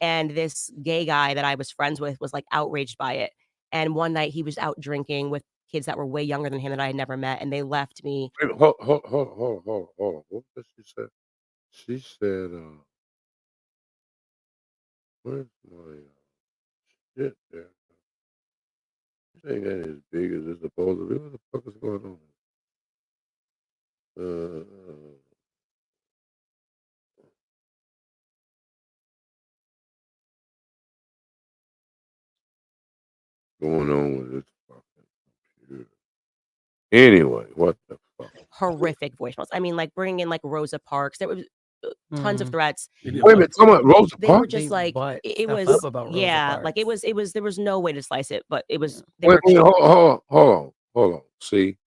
And this gay guy that I was friends with was like outraged by it. And one night he was out drinking with kids that were way younger than him that I had never met, and they left me. Wait, hold on. What did she say? She said, where's my shit there? This ain't that as big as it's supposed to be. What the fuck is going on? Going on with this fucking computer. Anyway, what the fuck? Horrific voicemails. I mean, like bringing in like Rosa Parks. There was tons of threats. Wait a minute, talking about Rosa They were Parks? just like it stuff was up about Rosa yeah, like Parks. it was there was no way to slice it, but it was they Wait, were hold on. See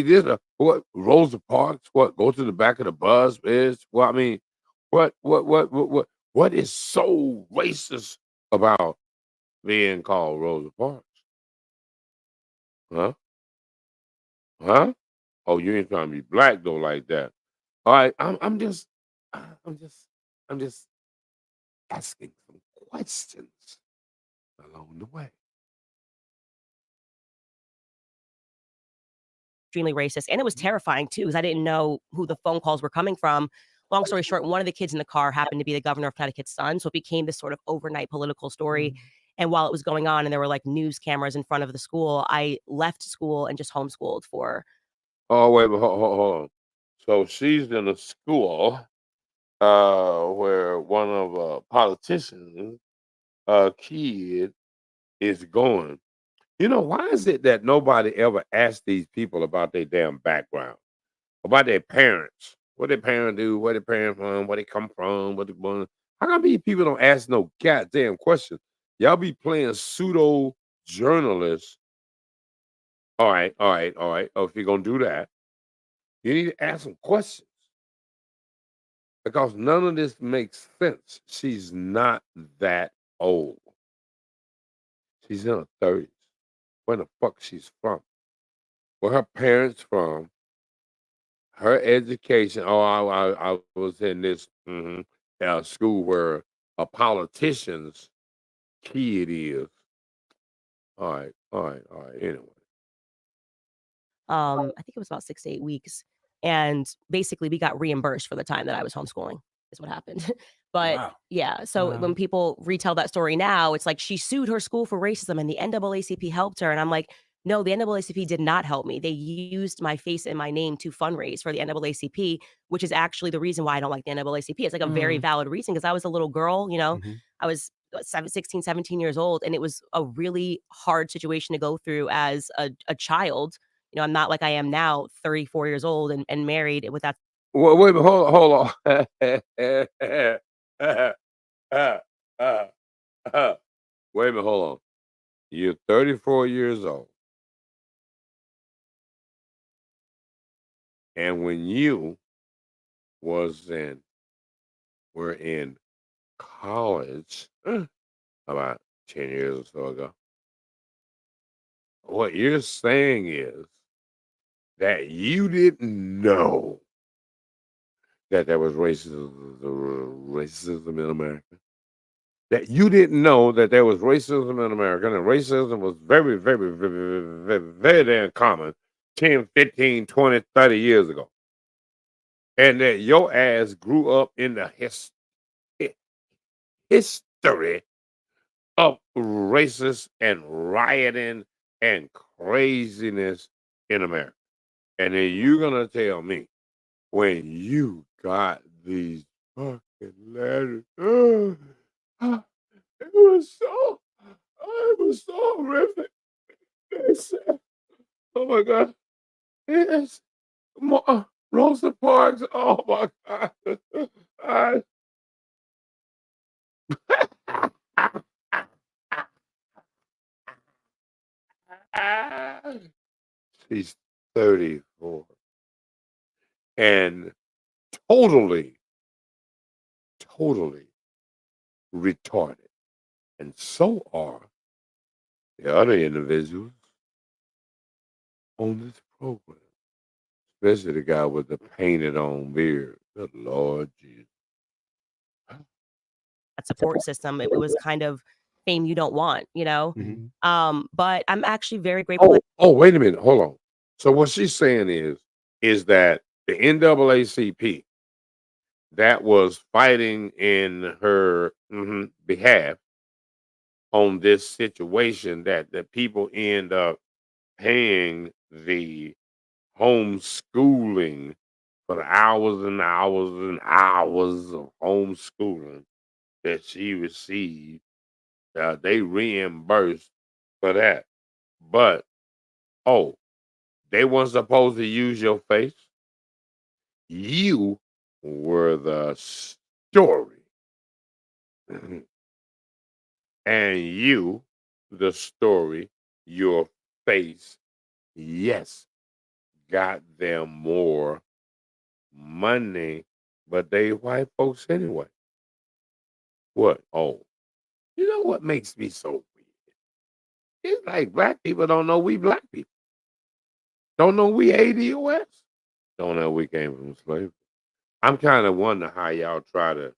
this? What Rosa Parks? What go to the back of the bus is? Well, I mean, what is so racist about being called Rosa Parks? Huh? Huh? Oh, you ain't trying to be black though, like that. All right, I'm just asking some questions along the way. extremely racist, and it was terrifying too because I didn't know who the phone calls were coming from. Long story short, one of the kids in the car happened to be the governor of Connecticut's son, so it became this sort of overnight political story. And while it was going on, and there were like news cameras in front of the school, I left school and just homeschooled for. Oh wait, but hold on. So she's in a school where one of politicians' kid is going. You know, why is it that nobody ever asks these people about their damn background, about their parents, what their parents do, where their parents from, where they come from, what they born? How come these people don't ask no goddamn questions? Y'all be playing pseudo journalists. All right. Oh, if you're gonna do that, you need to ask some questions because none of this makes sense. She's not that old. She's in her 30s. Where the fuck she's from? Where her parents from? Her education. Oh, I was in this school where a politician's kid is. All right. Anyway. I think it was about 6 to 8 weeks, and basically we got reimbursed for the time that I was homeschooling. Is what happened. But Wow. yeah, so Wow. when people retell that story now, it's like she sued her school for racism, and the NAACP helped her, and I'm like, no, the NAACP did not help me. They used my face and my name to fundraise for the NAACP, which is actually the reason why I don't like the NAACP. It's like a very valid reason because I was a little girl, you know, I was 16, 17 years old, and it was a really hard situation to go through as a child. You know, I'm not like I am now, 34 years old and married with that. Well, wait a minute, hold on. Wait a minute, hold on. You're 34 years old. And when you were in college about 10 years or so ago, what you're saying is that you didn't know that there was racism in America. That you didn't know that there was racism in America, and racism was very, very, very, very, very damn common 10, 15, 20, 30 years ago. And that your ass grew up in the history of racist and rioting and craziness in America. And then you're going to tell me when you got these fucking letters, it was so horrific. They said, oh my God, it's Rosa Parks. Oh my God. She's 34 and totally retarded. And so are the other individuals on this program, especially the guy with the painted on beard. Good Lord Jesus. That support system. It was kind of fame you don't want, you know? Mhm. But I'm actually very grateful Wait a minute. Hold on. So what she's saying is that the NAACP that was fighting in her behalf on this situation that the people end up paying the homeschooling for the hours and hours and hours of homeschooling that she received. They reimbursed for that. But, oh, they weren't supposed to use your face. You were the story. And you, the story, your face, yes, got them more money, but they white folks anyway. What? Oh, you know what makes me so weird? It's like black people don't know we black people. Don't know we ADOS. Don't know we came from slavery. I'm kind of wondering how y'all try to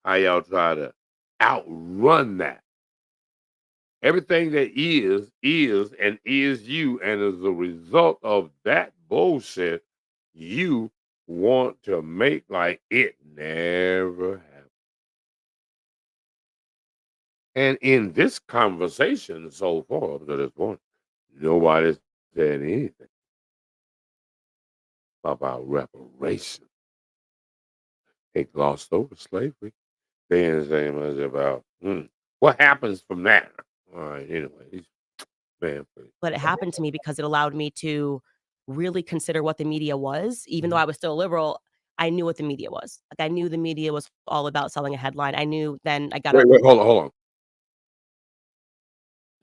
outrun that. Everything that is, and is you. And as a result of that bullshit, you want to make like it never happened. And in this conversation so far up to this point, nobody's said anything about reparations. They glossed over slavery. They didn't say much about what happens from that. All right, anyway, man, please. it happened to me because it allowed me to really consider what the media was. Even though I was still a liberal, I knew what the media was. Like, I knew the media was all about selling a headline. I knew then I got Wait, hold on.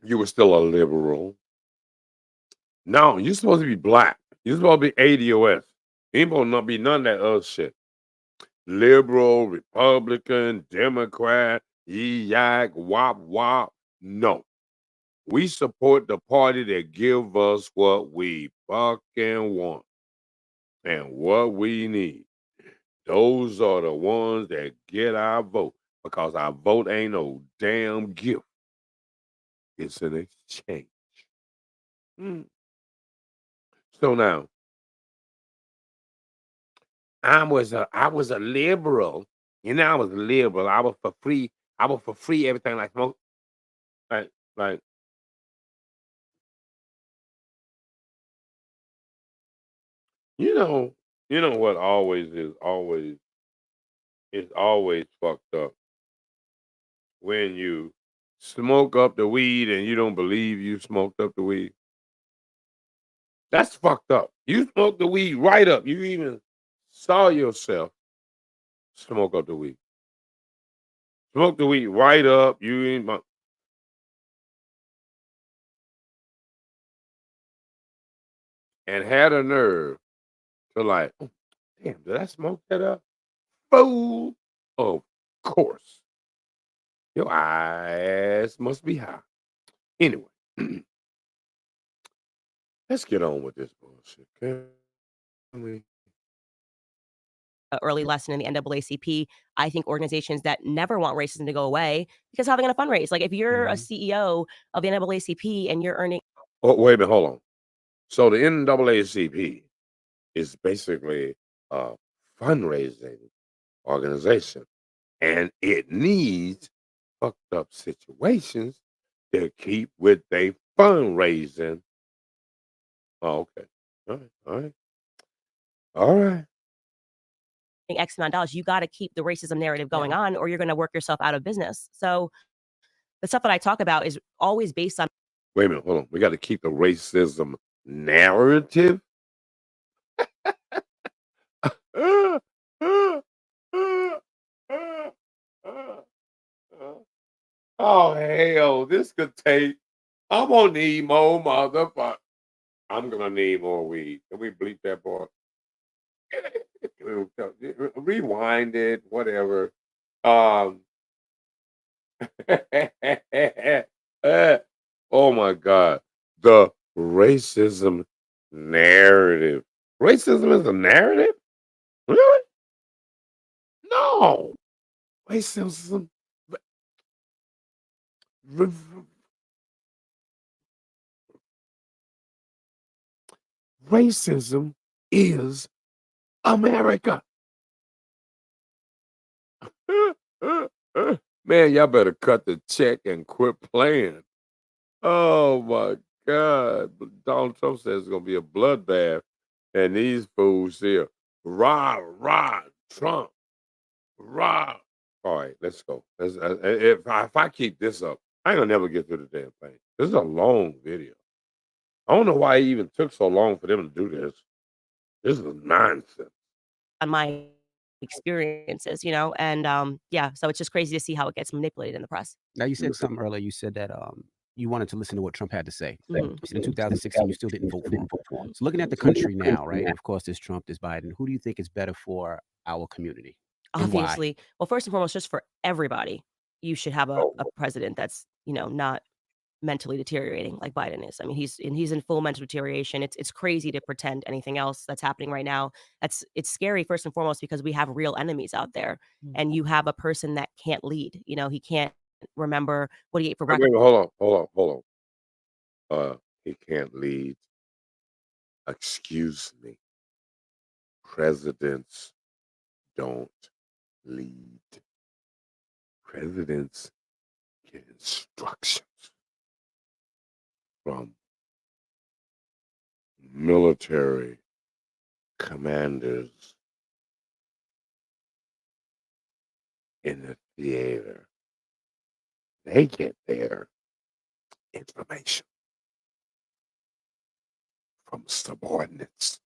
You were still a liberal. No, you're supposed to be black. You're supposed to be ADOS. You ain't supposed to not be none of that other shit. Liberal, Republican, Democrat, yak, wop, wop. No. We support the party that give us what we fucking want and what we need. Those are the ones that get our vote because our vote ain't no damn gift. It's an exchange. So now, I was a liberal. You know, I was a liberal. I was for free. I was for free everything like smoke. Like you know what always is always fucked up when you smoke up the weed and you don't believe you smoked up the weed. That's fucked up. You smoked the weed right up. You even saw yourself smoke up the weed. Smoke the weed right up. You ain't and had a nerve to like, oh, damn, did I smoke that up? Fool. Of course. Your eyes must be high. Anyway, let's get on with this bullshit. Can we? early lesson in the NAACP. I think organizations that never want racism to go away because how are they going to fundraise? Like, if you're a CEO of the NAACP and you're earning Oh, wait a minute, hold on. So the NAACP is basically a fundraising organization, and it needs fucked up situations to keep with their fundraising. Oh, okay. All right. X amount of dollars, you got to keep the racism narrative going on, or you're going to work yourself out of business. So the stuff that I talk about is always based on. Wait a minute, hold on. We got to keep the racism narrative. Oh hell, this could take. I'm gonna need more motherfucker. I'm gonna need more weed. Can we bleep that part? Rewind it, whatever. Um. Oh my god. God. The racism narrative. Racism is a narrative? Really? No. Racism. r- Racism is America. Man, y'all better cut the check and quit playing. Oh my God. Donald Trump says it's gonna be a bloodbath. And these fools here. Rah, rah, Trump. Rah. All right, let's go. If I keep this up, I ain't gonna never get through the damn thing. This is a long video. I don't know why it even took so long for them to do this. This is nonsense. On my experiences, and yeah, so it's just crazy to see how it gets manipulated in the press. Now, you said something earlier. You said that you wanted to listen to what Trump had to say. Mhm. You said in 2016 you still didn't vote for him. So looking at the country now, right? And of course, there's Trump, there's Biden. Who do you think is better for our community? And why? Obviously, well, first and foremost, just for everybody, you should have a Oh, president that's not mentally deteriorating like Biden is. I mean, he's in full mental deterioration. It's crazy to pretend anything else that's happening right now. It's scary first and foremost because we have real enemies out there, and you have a person that can't lead. He can't remember what he ate for wait, breakfast. wait, hold on. He can't lead. Excuse me. Presidents don't lead. Presidents get instructions from military commanders in the theater. They get their information from subordinates,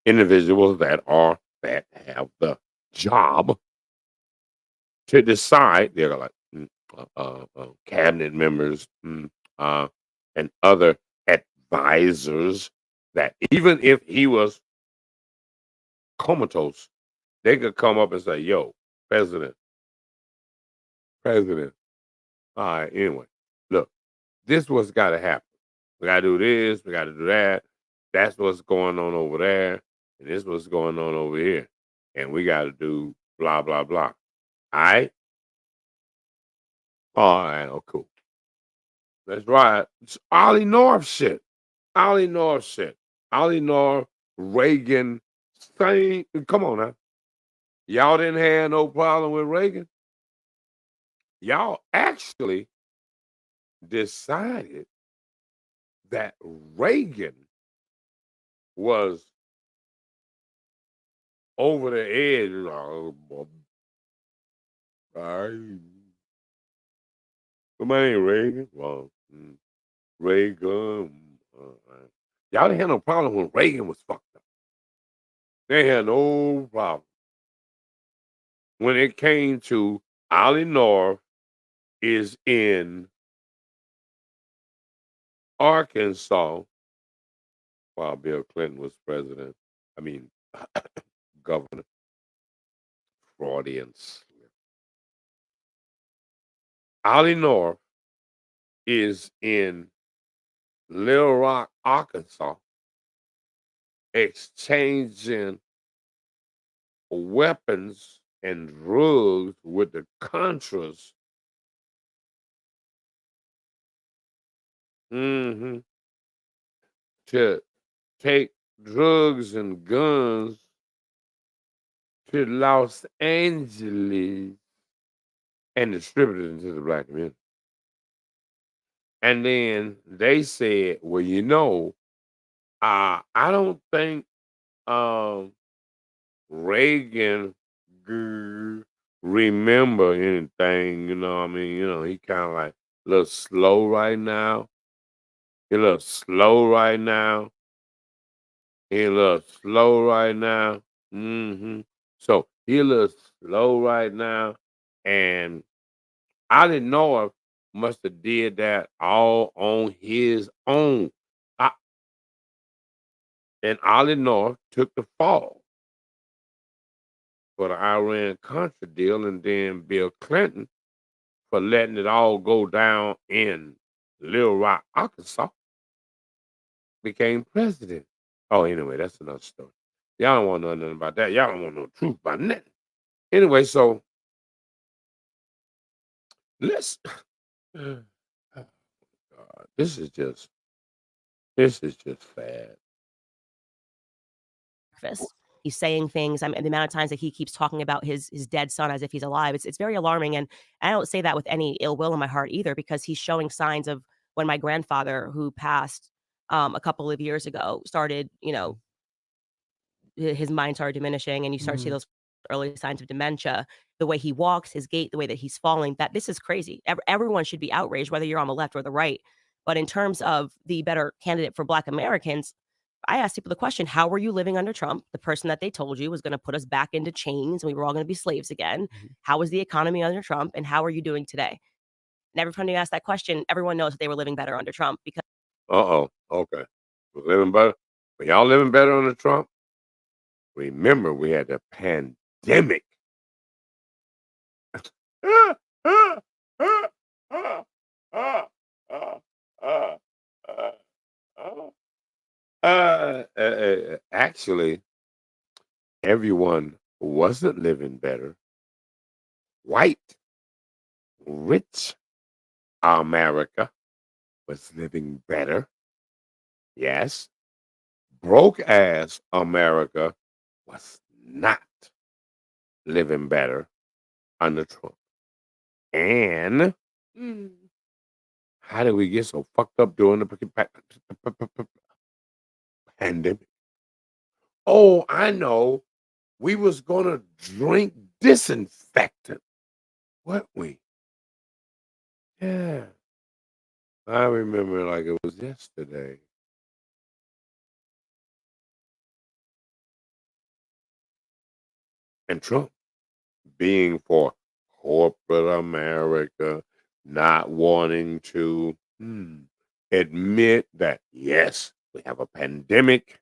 individuals that have the job to decide. They're like cabinet members and other advisors that even if he was comatose, they could come up and say, "Yo, President, President." All right. Anyway, look, this what's got to happen. We got to do this. We got to do that. That's what's going on over there, and this what's going on over here, and we got to do blah blah blah. All right. All right. Oh, cool. That's right. It's Ollie North shit. Ollie North shit. Ollie North, Reagan, same. Come on now. Y'all didn't have no problem with Reagan. Y'all actually decided that Reagan was over the edge. All right. Somebody ain't Reagan. Well, Reagan. Y'all didn't have no problem when Reagan was fucked up. They had no problem. When it came to Ollie North is in Arkansas while Bill Clinton was president. I mean, governor. Freudian slip. Ollie North is in Little Rock, Arkansas, exchanging weapons and drugs with the Contras. To take drugs and guns to Los Angeles and distribute it into the black community. And then they said, well, I don't think Reagan remember anything, I mean, he kind of like a little slow right now. He a little slow right now. He a little slow right now. So he a little slow right now. And Ollie North must have did that all on his own. And Ollie North took the fall for the Iran-Contra deal, and then Bill Clinton for letting it all go down in Little Rock, Arkansas, became president. Oh, anyway, that's another story. Y'all don't want to know nothing about that. Y'all don't want no truth about nothing. Anyway, so let's. Oh, God, this is just bad. He's saying things. I mean, the amount of times that he keeps talking about his dead son as if he's alive, it's very alarming. And I don't say that with any ill will in my heart either, because he's showing signs of when my grandfather, who passed a couple of years ago, started, his mind started diminishing, and you start to see those early signs of dementia. The way he walks, his gait, the way that he's falling, that this is crazy. Everyone should be outraged, whether you're on the left or the right. But in terms of the better candidate for Black Americans, I asked people the question, how were you living under Trump? The person that they told you was going to put us back into chains and we were all going to be slaves again. How was the economy under Trump? And how are you doing today? And every time you ask that question, everyone knows that they were living better under Trump because. Okay. We're living better. But y'all living better under Trump? Remember, we had the pandemic. Actually, everyone wasn't living better. White, rich America was living better. Yes. Broke ass America was not living better under Trump. And how did we get so fucked up during the pandemic? Oh, I know. We was gonna drink disinfectant, weren't we? Yeah. I remember like it was yesterday. And Trump being for corporate America, not wanting to admit that, yes, we have a pandemic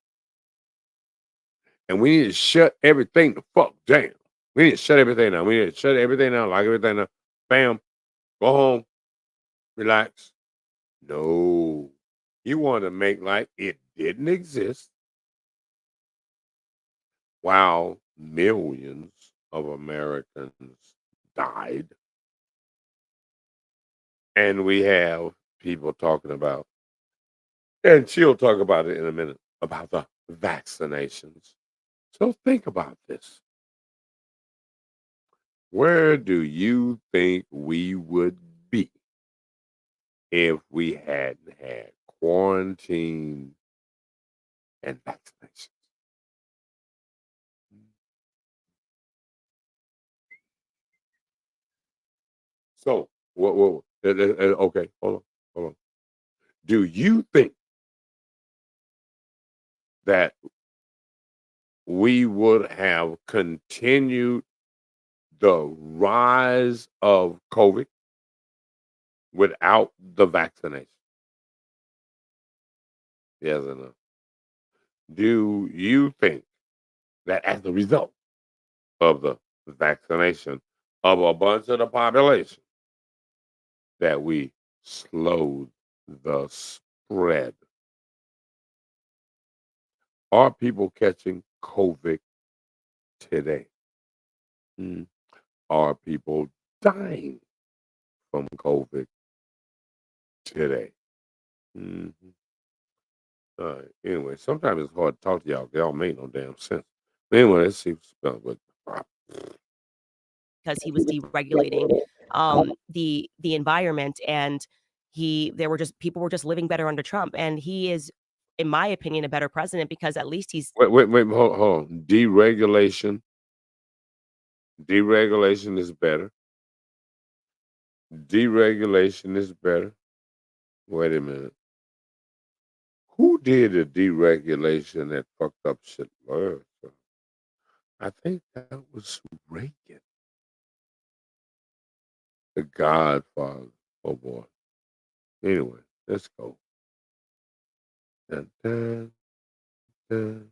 and we need to shut everything the fuck down. We need to shut everything down. We need to shut everything down, lock everything down. Bam, go home, relax. No, you want to make like it didn't exist while millions of Americans died. And we have people talking about, and she'll talk about it in a minute, about the vaccinations. So think about this. Where do you think we would be if we hadn't had quarantine and vaccinations? So, okay, hold on. Do you think that we would have continued the rise of COVID without the vaccination? Yes or no? Do you think that as a result of the vaccination of a bunch of the population, that we slowed the spread? Are people catching COVID today? Are people dying from COVID today? All right. Anyway, sometimes it's hard to talk to y'all. Y'all make no damn sense. But anyway, let's see what's with. Because he was deregulating the environment, and people were just living better under Trump, and he is, in my opinion, a better president because at least he's. Wait, hold on. Deregulation is better. Deregulation is better. Wait a minute. Who did the deregulation that fucked up shit? I think that was Reagan, the Godfather. Oh boy. Anyway, let's go. Dun, dun, dun.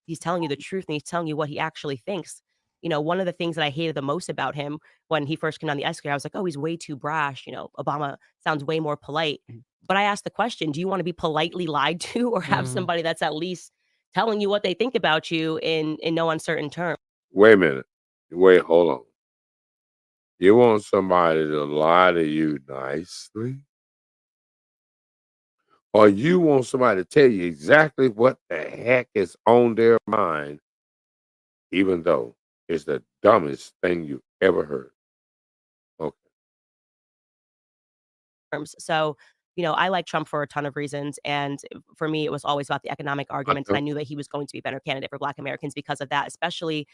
He's telling you the truth, and he's telling you what he actually thinks. One of the things that I hated the most about him when he first came on the escalator, I was like, oh, he's way too brash. Obama sounds way more polite. But I asked the question, do you want to be politely lied to or have somebody that's at least telling you what they think about you in no uncertain terms? Wait a minute. Wait, hold on. You want somebody to lie to you nicely? Or you want somebody to tell you exactly what the heck is on their mind, even though it's the dumbest thing you've ever heard? Okay. So, I like Trump for a ton of reasons. And for me, it was always about the economic arguments. And I knew that he was going to be a better candidate for Black Americans because of that, especially,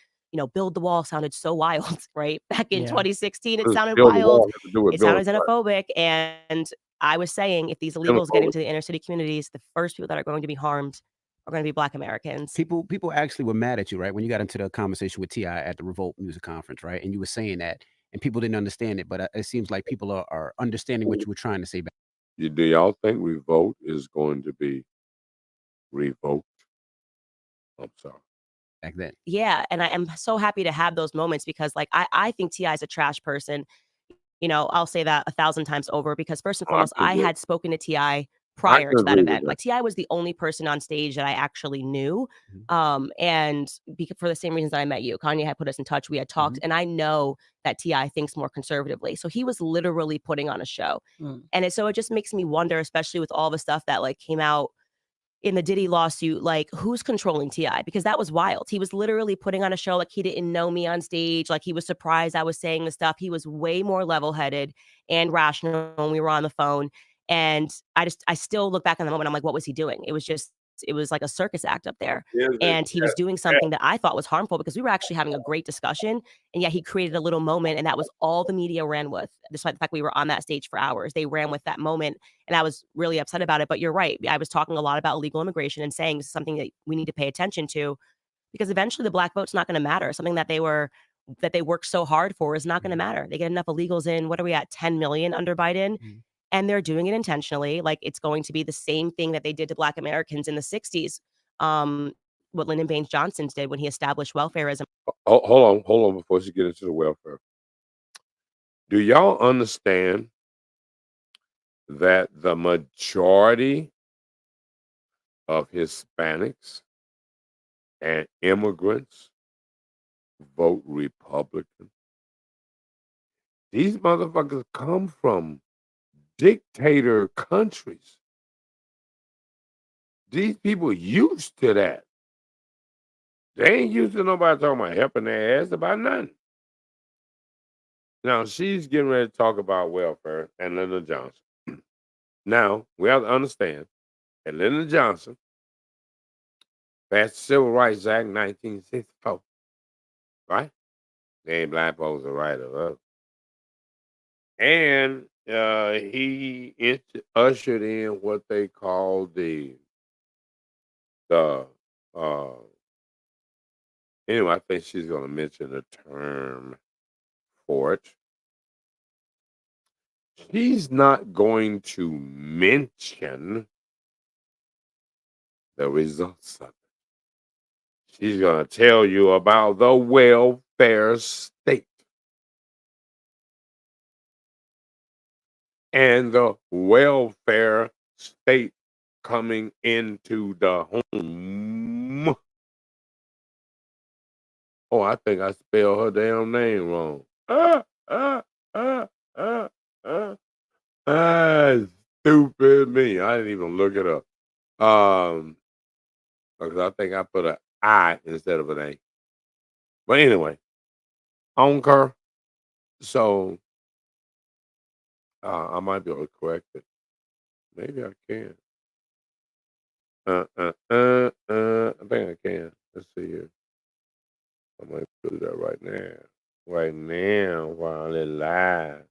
build the wall sounded so wild, right? Back in 2016, it sounded Build the wild. wall has to do with It sounded doing what? xenophobic. And I was saying, if these illegals get into the inner city communities, the first people that are going to be harmed are going to be Black Americans. People actually were mad at you, right? When you got into the conversation with T.I. at the Revolt Music Conference, right? And you were saying that, and people didn't understand it, but it seems like people are understanding what you were trying to say back Do y'all think Revolt is going to be revoked? I'm sorry. then. Yeah, and I am so happy to have those moments because, like, I think T.I. is a trash person. I'll say that 1,000 times over because first and foremost, I had spoken to T.I. prior to that event. Like, T.I. was the only person on stage that I actually knew, and for the same reasons that I met you. Kanye had put us in touch. We had talked, and I know that T.I. thinks more conservatively. So he was literally putting on a show, and so it just makes me wonder, especially with all the stuff that like came out in the Diddy lawsuit, like who's controlling T.I.? Because that was wild. He was literally putting on a show like he didn't know me on stage. Like he was surprised I was saying the stuff. He was way more level-headed and rational when we were on the phone. And I still look back on the moment. I'm like, what was he doing? It was like a circus act up there. And he was doing something that I thought was harmful because we were actually having a great discussion. And yet he created a little moment. And that was all the media ran with, despite the fact we were on that stage for hours. They ran with that moment. And I was really upset about it. But you're right. I was talking a lot about illegal immigration and saying this is something that we need to pay attention to because eventually the Black vote's not going to matter. Something that they worked so hard for is not going to matter. They get enough illegals in. What are we at? 10 million under Biden. And they're doing it intentionally. Like it's going to be the same thing that they did to Black Americans in the 60s. What Lyndon Baines Johnson did when he established welfareism. Hold on before you get into the welfare. Do y'all understand that the majority of Hispanics and immigrants vote Republican? These motherfuckers come from dictator countries. These people used to that. They ain't used to nobody talking about helping their ass about nothing. Now, she's getting ready to talk about welfare and Lyndon Johnson. Now, we have to understand that Lyndon Johnson passed the Civil Rights Act 1964, right? They ain't black folks are right of us. And he ushered in what they call the anyway, I think she's going to mention the term for it. She's not going to mention the results of it. She's going to tell you about the welfare state and the welfare state coming into the home. Oh, I think I spelled her damn name wrong. Stupid me. I didn't even look it up. Because I think I put an I instead of an A. But anyway, on her. So I might be able to correct it. Maybe I can. I think I can. Let's see here. I might do that right now. Right now while it's live.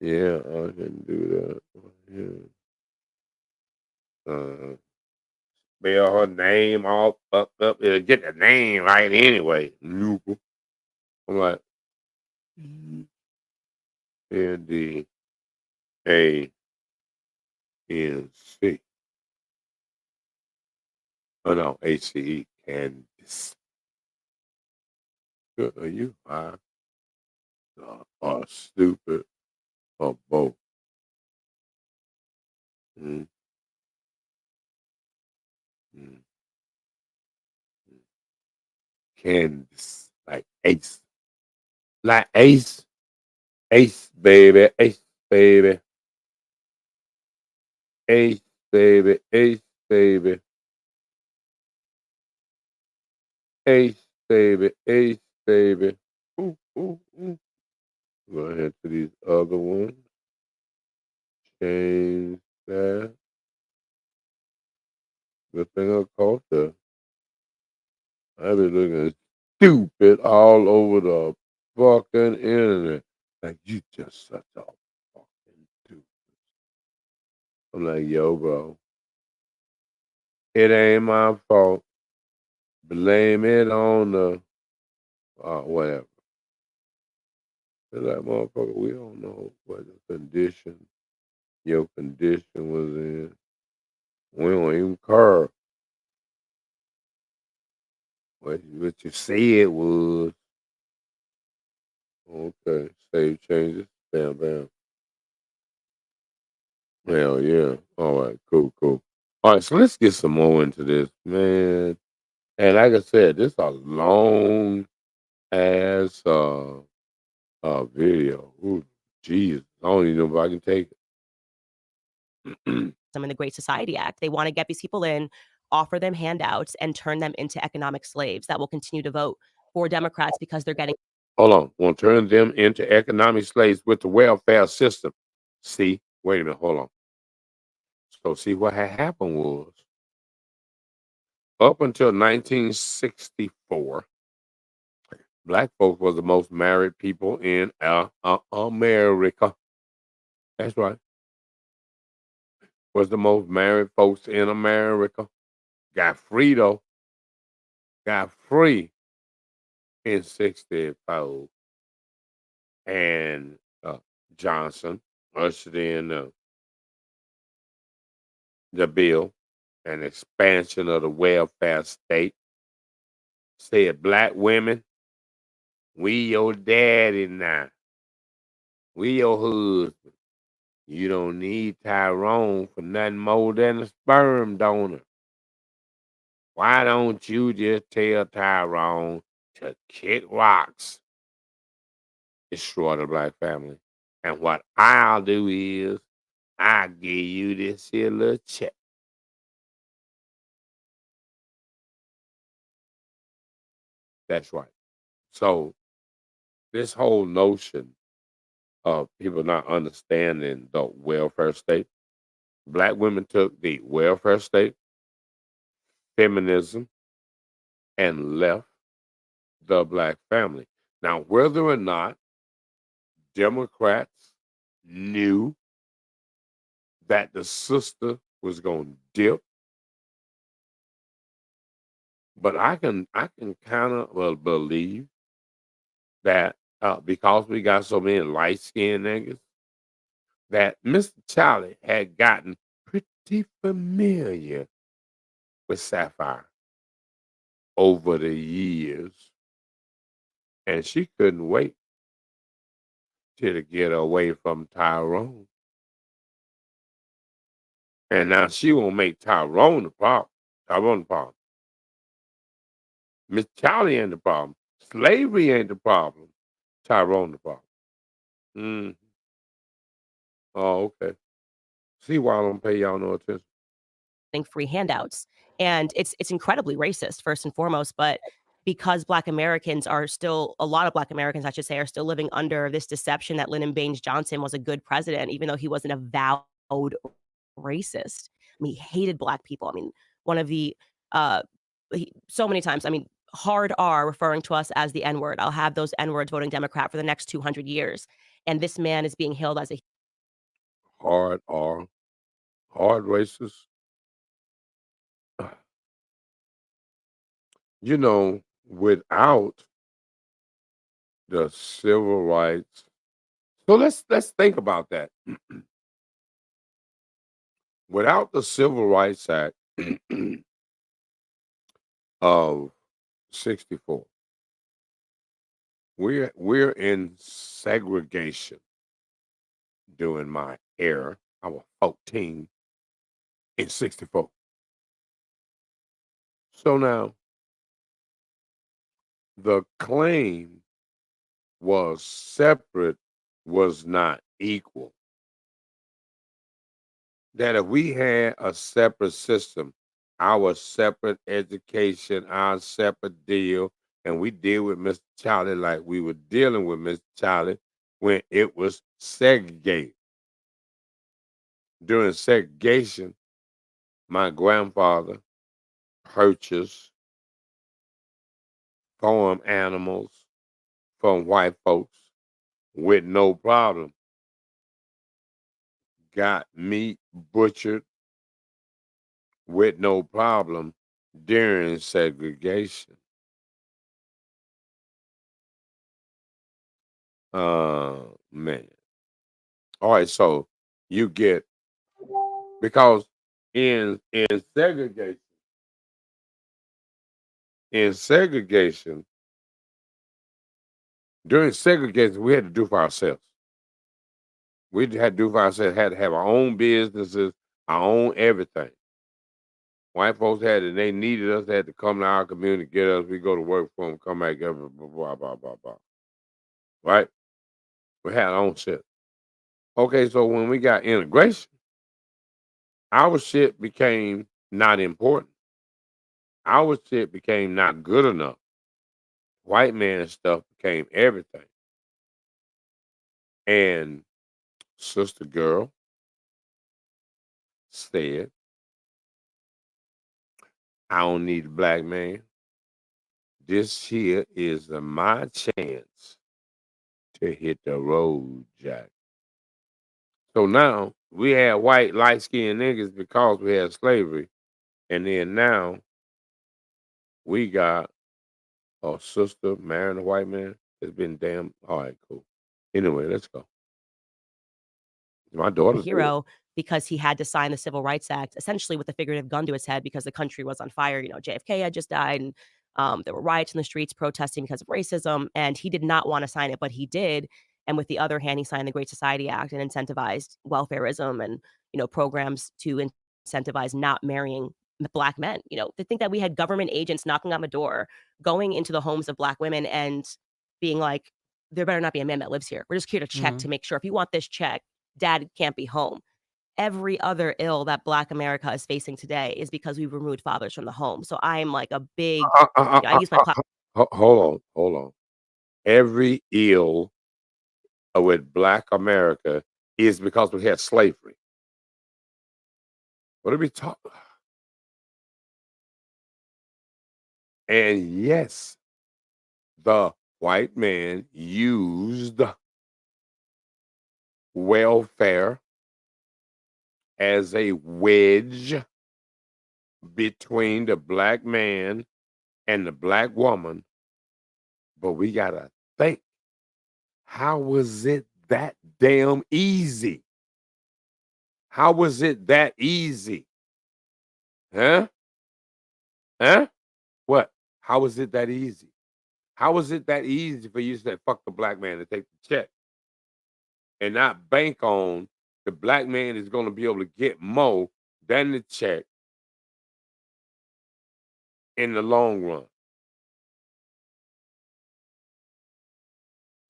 Yeah, I can do that. Yeah. Spell her name all up. It'll get the name right anyway. I'm like Candace. Oh no, HCE Candace. Good, are you? are stupid or both. Mm. Mm. Candace, like Ace. Like Ace. Ace, baby. Ace, baby. Ace, baby. Ace, baby. Ace, baby. Ace, baby. Ooh, ooh, ooh. Go ahead to these other ones. Change that. Good thing I caught that. I be looking stupid all over the fucking internet. Like, you just such a fucking dude. I'm like, yo, bro. It ain't my fault. Blame it on the whatever. It's like, motherfucker, we don't know what the condition your condition was in. We don't even care what you say it was. Okay, save changes. Bam, bam. Hell yeah. All right, cool, cool. All right, so let's get some more into this, man. And like I said, this a long ass video. Ooh, Jesus. I don't even know if I can take it. Some in the Great Society Act. They want to get these people in, offer them handouts, and turn them into economic slaves that will continue to vote for Democrats because they're getting. Hold on. Want to turn them into economic slaves with the welfare system. See, wait a minute, hold on. So see what had happened was up until 1964, black folks was the most married people in America. That's right. Was the most married folks in America. Got free though. Got free in 64. And Johnson ushered in the bill and expansion of the welfare state. Said black women, we your daddy now. We your husband. You don't need Tyrone for nothing more than a sperm donor. Why don't you just tell Tyrone to kick rocks, destroy the black family? And what I'll do is I'll give you this here little check. That's right. So this whole notion of people not understanding the welfare state, black women took the welfare state, feminism, and left the black family. Now, whether or not Democrats knew that the sister was going to dip, but I can kind of believe that because we got so many light skinned niggas, that Mr. Charlie had gotten pretty familiar with Sapphire over the years, and she couldn't wait till to get away from Tyrone. And now she won't make Tyrone the problem. Tyrone the problem. Miss Charlie ain't the problem. Slavery ain't the problem. Tyrone the problem. Mm. Oh, okay. See why I don't pay y'all no attention. Free handouts, and it's incredibly racist first and foremost, but because Black Americans are still, a lot of Black Americans I should say, are still living under this deception that Lyndon Baines Johnson was a good president, even though he wasn't a avowed racist. I mean, he hated Black people. I mean, one of the so many times, I mean, hard R referring to us as the N-word. I'll have those N-words voting Democrat for the next 200 years, and this man is being hailed as a hard R, hard racist. You know, without the civil rights. So let's think about that. Without the Civil Rights Act of 64, we're in segregation during my era. I was 14 in 64. So now the claim was separate, was not equal. That if we had a separate system, our separate education, our separate deal, and we deal with Mr. Charlie like we were dealing with Mr. Charlie when it was segregated. During segregation, my grandfather purchased farm animals from white folks with no problem. Got meat butchered with no problem during segregation. Man. All right, so you get, because in segregation, during segregation, we had to do for ourselves. We had to do for ourselves, had to have our own businesses, our own everything. White folks had it, they needed us, they had to come to our community, get us, we go to work for them, come back, blah, blah, blah, blah, blah. Right? We had our own shit. Okay, so when we got integration, our shit became not important. Our shit became not good enough. White man stuff became everything. And Sister Girl said, I don't need a black man. This here is my chance to hit the road, Jack. So now we had white light-skinned niggas because we had slavery. And then now we got a sister marrying a white man. It's been damn. All right, cool. Anyway, let's go. My daughter's hero because he had to sign the Civil Rights Act, essentially with a figurative gun to his head because the country was on fire. You know, JFK had just died, and there were riots in the streets protesting because of racism, and he did not want to sign it, but he did. And with the other hand, he signed the Great Society Act and incentivized welfareism and, you know, programs to incentivize not marrying black men. You know, to think that we had government agents knocking on the door, going into the homes of black women and being like, there better not be a man that lives here. We're just here to check to make sure. If you want this check, dad can't be home. Every other ill that Black America is facing today is because we've removed fathers from the home. So I'm like a big, I use my platform. Hold on. Every ill with Black America is because we had slavery. What are we talking? And yes, the white man used welfare as a wedge between the black man and the black woman. But we gotta think, how was it that damn easy? How was it that easy? Huh? What? How was it that easy? How was it that easy for you to say, fuck the black man and take the check and not bank on the black man is going to be able to get more than the check in the long run?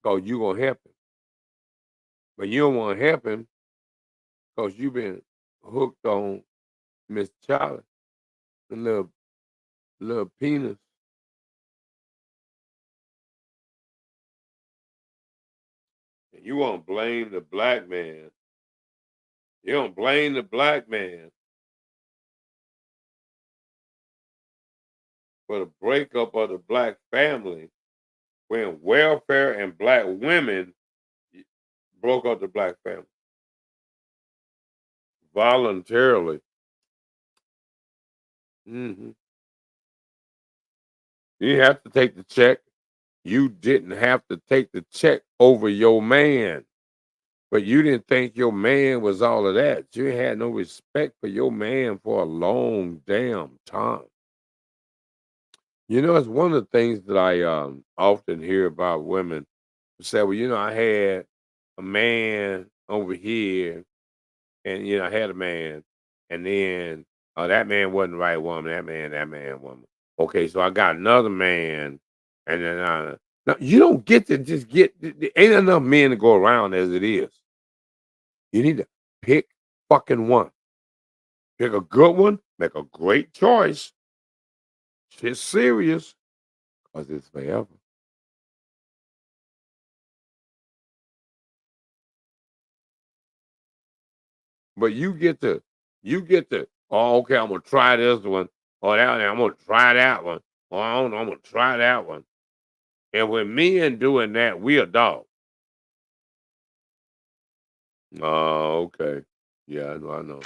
Because you're going to help him. But you don't want to help him because you've been hooked on Miss Charlie, the little penis. And you want to blame the black man. You don't blame the black man for the breakup of the black family when welfare and black women broke up the black family voluntarily. You didn't have to take the check. You didn't have to take the check over your man. But you didn't think your man was all of that. You had no respect for your man for a long damn time. You know, it's one of the things that I often hear about women who say, well, I had a man over here, and I had a man, and then that man wasn't the right woman. That man woman. Okay, so I got another man, and then now you don't get to just get. Ain't enough men to go around as it is. You need to pick fucking one. Pick a good one. Make a great choice. Shit's serious, cause it's forever. But you get to, oh, okay, I'm gonna try this one, or that one, I'm gonna try that one, or I don't know, I'm gonna try that one. And when men doing that, we a dog. Oh, okay. Yeah, I know.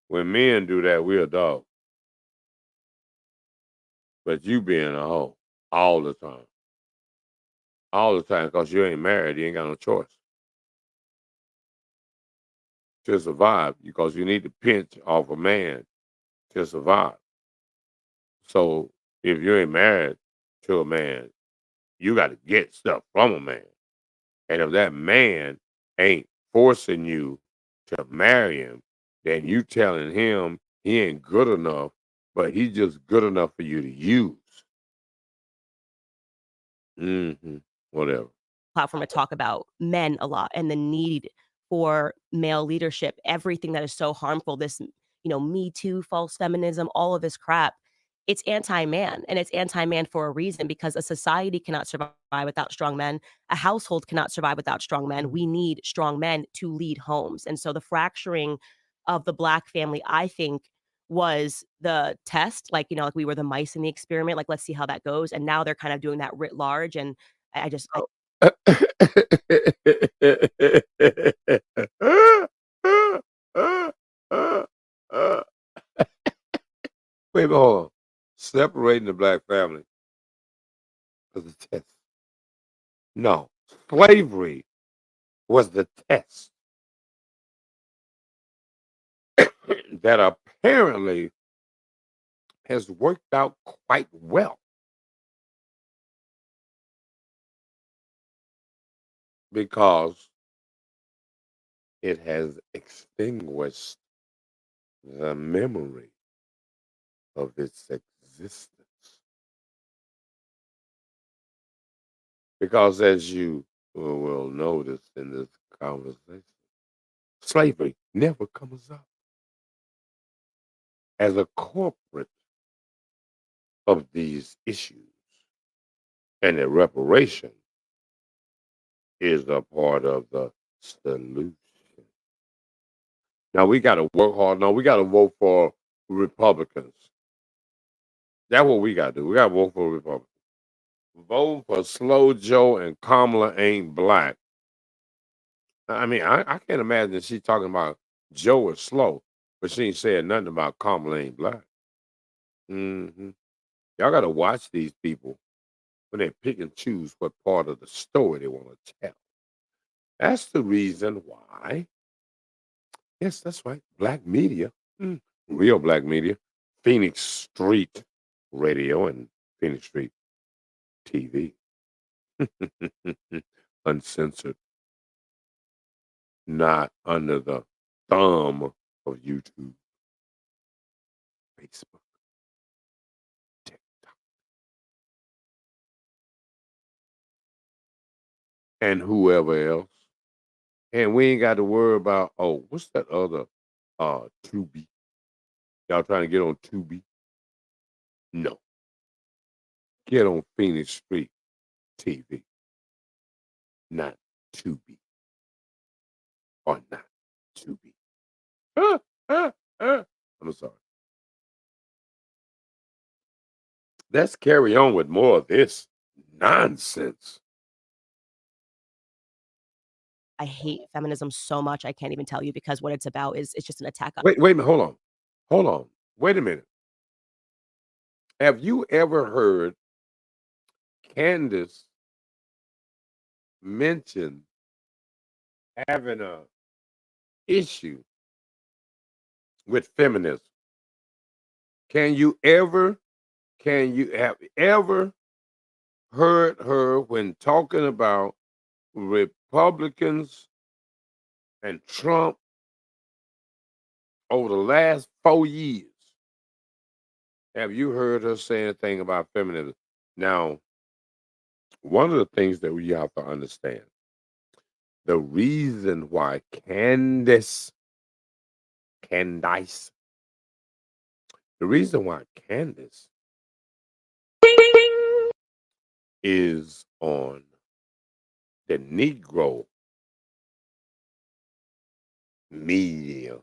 When men do that, we a dog. But you being a hoe all the time. All the time, because you ain't married, you ain't got no choice to survive, because you need to pinch off a man to survive. So if you ain't married to a man, you got to get stuff from a man. And if that man ain't forcing you to marry him, then you telling him he ain't good enough, but he's just good enough for you to use. Whatever. Platform to talk about men a lot and the need for male leadership, everything that is so harmful, this, Me Too, false feminism, all of this crap. It's anti-man, and it's anti-man for a reason, because a society cannot survive without strong men. A household cannot survive without strong men. We need strong men to lead homes. And so the fracturing of the Black family, I think, was the test. Like, like we were the mice in the experiment. Like, let's see how that goes. And now they're kind of doing that writ large. And I just, Wait a minute, hold on. Separating the Black family was the test. No, slavery was the test that apparently has worked out quite well, because it has extinguished the memory of its existence. Because as you will notice in this conversation, slavery never comes up as a corporate of these issues. And the reparation is a part of the solution. Now we got to work hard. No, we got to vote for Republicans. That's what we got to do. We got to vote for Republicans. Vote for Slow Joe and Kamala ain't black. I mean, I can't imagine she talking about Joe is slow, but she ain't saying nothing about Kamala ain't black. Y'all got to watch these people when they pick and choose what part of the story they want to tell. That's the reason why. Yes, that's right. Black media, real black media, Phoenix Street Radio and Phoenix Street TV, uncensored, not under the thumb of YouTube, Facebook, TikTok, and whoever else. And we ain't got to worry about, oh, what's that other Tubi? Y'all trying to get on Tubi? No. Get on Phoenix Street TV, not Tubi, or not Tubi. I'm sorry. Let's carry on with more of this nonsense. I hate feminism so much. I can't even tell you, because what it's about is it's just an attack on. Wait a minute. Hold on. Wait a minute. Have you ever heard Candace mention having a issue with feminism? Can you ever Can you have ever heard her when talking about Republicans and Trump over the last 4 years? Have you heard her say anything about feminism? Now, one of the things that we have to understand, the reason why Candace, the reason why Candace is on the Negro media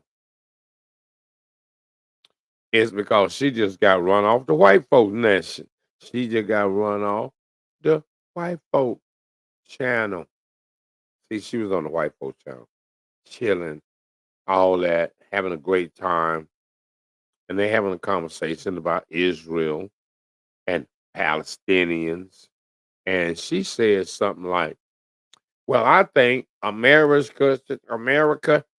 is because she just got run off the white folk nation. She just got run off the white folk channel. See, she was on the white folk channel, chilling, all that, having a great time. And they having a conversation about Israel and Palestinians. And she said something like, well, I think America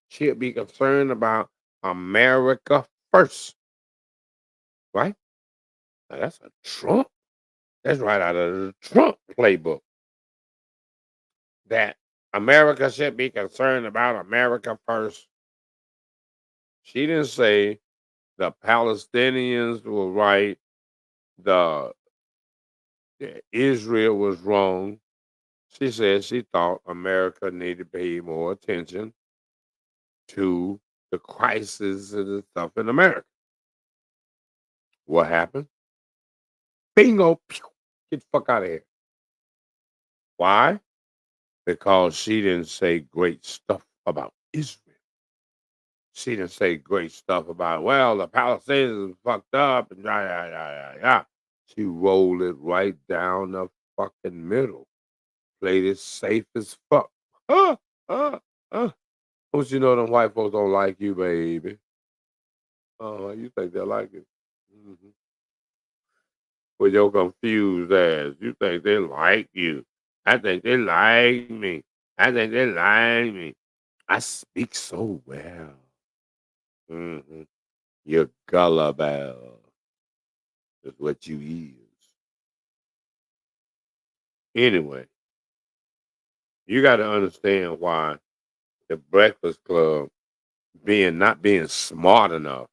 should be concerned about America first. Right? Now, that's a Trump. That's right out of the Trump playbook. That America should be concerned about America first. She didn't say the Palestinians were right, the Israel was wrong. She said she thought America needed to pay more attention to the crisis and stuff in America. What happened? Bingo! Pew, get the fuck out of here. Why? Because she didn't say great stuff about Israel. She didn't say great stuff about, well, the Palestinians fucked up and yeah. She rolled it right down the fucking middle. Played it safe as fuck. Huh? Don't you know them white folks don't like you, baby? You think they like it? Mm-hmm. With your confused ass, you think they like you? I think they like me. I think they like me. I speak so well. Mm-hmm. You're gullible. Is what you is. Anyway, you got to understand why the Breakfast Club not being smart enough,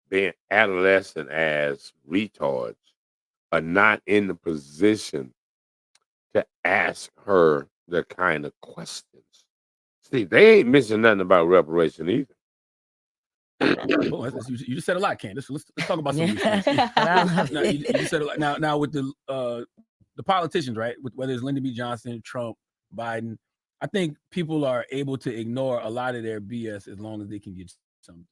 being adolescent as retards, are not in the position to ask her the kind of questions. See, they ain't mentioning nothing about reparation either. Oh, you just said a lot, Candace. Let's talk about some of these things. You just said a lot. Now with the politicians, right? With whether it's Lyndon B. Johnson, Trump, Biden, I think people are able to ignore a lot of their BS as long as they can get something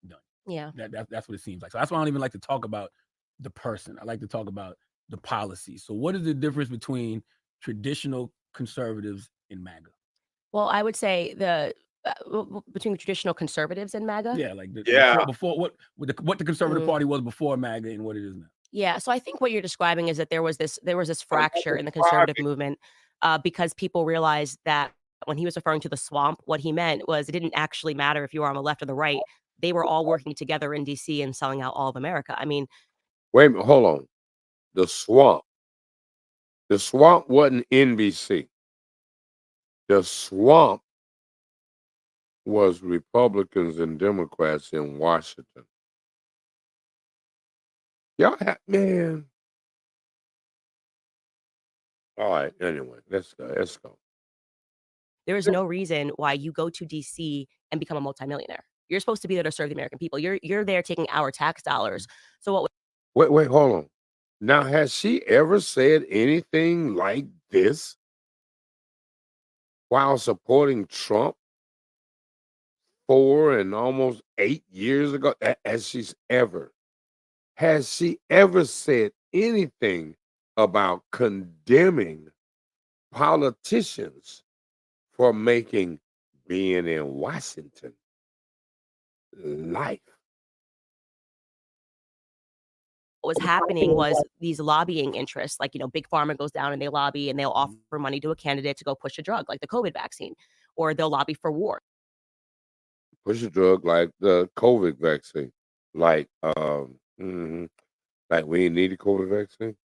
done. Yeah, that's what it seems like. So that's why I don't even like to talk about the person. I like to talk about the policy. So what is the difference between traditional conservatives and MAGA? Well, I would say between the traditional conservatives and MAGA. Yeah, like before what the conservative party was before MAGA and what it is now. Yeah, so I think what you're describing is that there was this fracture in the conservative movement because people realized that when he was referring to the swamp, what he meant was it didn't actually matter if you were on the left or the right. They were all working together in DC and selling out all of America. I mean, wait a minute, hold on. The swamp wasn't NBC. The swamp was Republicans and Democrats in Washington. Y'all man. All right, anyway, let's go. There is no reason why you go to DC and become a multimillionaire. You're supposed to be there to serve the American people. You're there taking our tax dollars. So what? Wait, hold on. Now, has she ever said anything like this while supporting Trump 4 and almost 8 years ago? Has she ever said anything about condemning politicians for making being in Washington life? What was happening was these lobbying interests, like, Big Pharma goes down and they lobby and they'll offer money to a candidate to go push a drug like the COVID vaccine, or they'll lobby for war. Push a drug like the COVID vaccine. Like, Like we ain't need a COVID vaccine?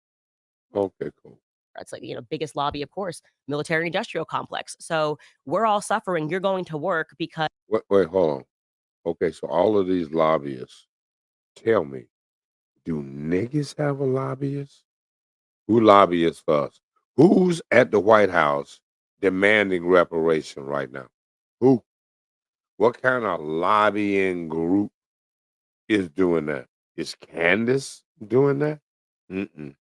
Okay, cool. That's like, biggest lobby, of course, military industrial complex. So we're all suffering. You're going to work because Wait, hold on. Okay, so all of these lobbyists, tell me, do niggas have a lobbyist? Who lobbyists for us? Who's at the White House demanding reparation right now? Who? What kind of lobbying group is doing that? Is Candace doing that? Mm-mm.